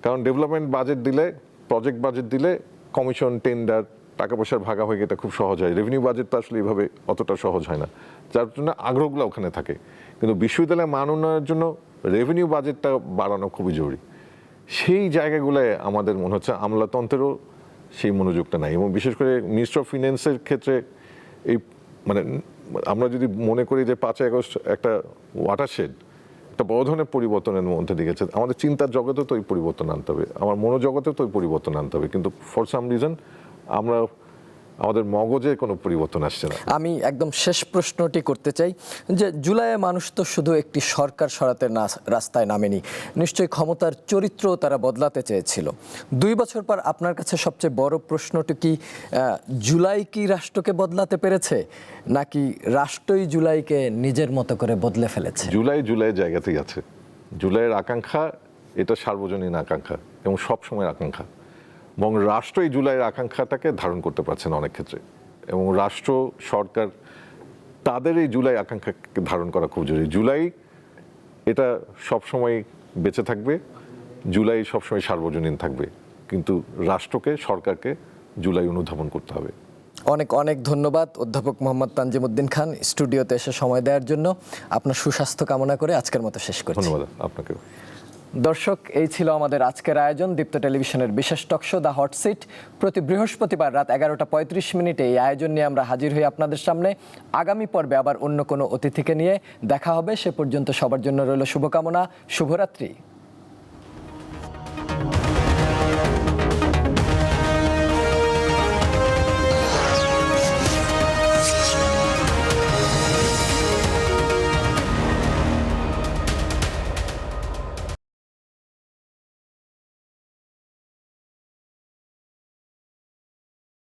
কারণ ডেভেলপমেন্ট বাজেট দিলে, প্রজেক্ট বাজেট দিলে কমিশন, টেন্ডার, টাকা পয়সার ভাগা হয়ে এটা খুব সহজ হয়। রেভিনিউ বাজেট তো আসলে এইভাবে অতটা সহজ হয় না, যার জন্য আগ্রহগুলো ওখানে থাকে। কিন্তু বিশ্ববিদ্যালয়ের মান উন্নয়নের জন্য রেভিনিউ বাজেটটা বাড়ানো খুবই জরুরি। সেই জায়গাগুলোয় আমাদের মনে হচ্ছে আমলাতন্ত্রেরও সেই মনোযোগটা নাই। এবং বিশেষ করে মিনিস্টার অফ ফিন্যান্সের ক্ষেত্রে এই মানে আমরা যদি মনে করি যে 5ই আগস্ট একটা ওয়াটারশেড, একটা বড় ধরনের পরিবর্তনের মধ্যে দিয়ে গেছে, আমাদের চিন্তার জগতেও তো ওই পরিবর্তন আনতে হবে, আমার মনোজগতেও তো ওই পরিবর্তন আনতে হবে। কিন্তু ফর সাম রিজন আমরা আমাদের মগজে কোনো পরিবর্তন আসছে না। আমি একদম শেষ প্রশ্নটি করতে চাই যে জুলাইয়ে মানুষ তো শুধু একটি সরকার সরাতে না রাস্তায় নামেনি, নিশ্চয়ই ক্ষমতার চরিত্র তারা বদলাতে চেয়েছিল। 2 বছর পর আপনার কাছে সবচেয়ে বড় প্রশ্নটি কি, জুলাই কি রাষ্ট্রকে বদলাতে পেরেছে, নাকি রাষ্ট্রই জুলাইকে নিজের মতো করে বদলে ফেলেছে? জুলাই জায়গাতেই আছে। জুলাইয়ের আকাঙ্ক্ষা এটা সার্বজনীন আকাঙ্ক্ষা এবং সব সময়ের আকাঙ্ক্ষা, এবং রাষ্ট্র এই জুলাইয়ের আকাঙ্ক্ষাটাকে ধারণ করতে পারছে না অনেক ক্ষেত্রে। এবং রাষ্ট্র, সরকার তাদের এই জুলাই আকাঙ্ক্ষাকে ধারণ করা খুব জরুরি। জুলাই এটা সবসময় বেঁচে থাকবে, জুলাই সবসময় সার্বজনীন থাকবে, কিন্তু রাষ্ট্রকে, সরকারকে জুলাই অনুধাবন করতে হবে। অনেক অনেক ধন্যবাদ অধ্যাপক মোহাম্মদ তানজিমউদ্দিন খান, স্টুডিওতে এসে সময় দেওয়ার জন্য। আপনার সুস্বাস্থ্য কামনা করে আজকের মতো শেষ করছি। ধন্যবাদ আপনাকেও। দর্শক, এই ছিল আমাদের আজকের আয়োজন, দীপ্ত টেলিভিশনের বিশেষ talk show the hot seat. প্রতি বৃহস্পতিবার রাত 11:35 এই আয়োজন নিয়ে আমরা হাজির হই আপনাদের সামনে। আগামী পর্বে আবার অন্য কোনো অতিথিকে নিয়ে দেখা হবে। সে পর্যন্ত সবার জন্য রইল শুভকামনা। শুভরাত্রি।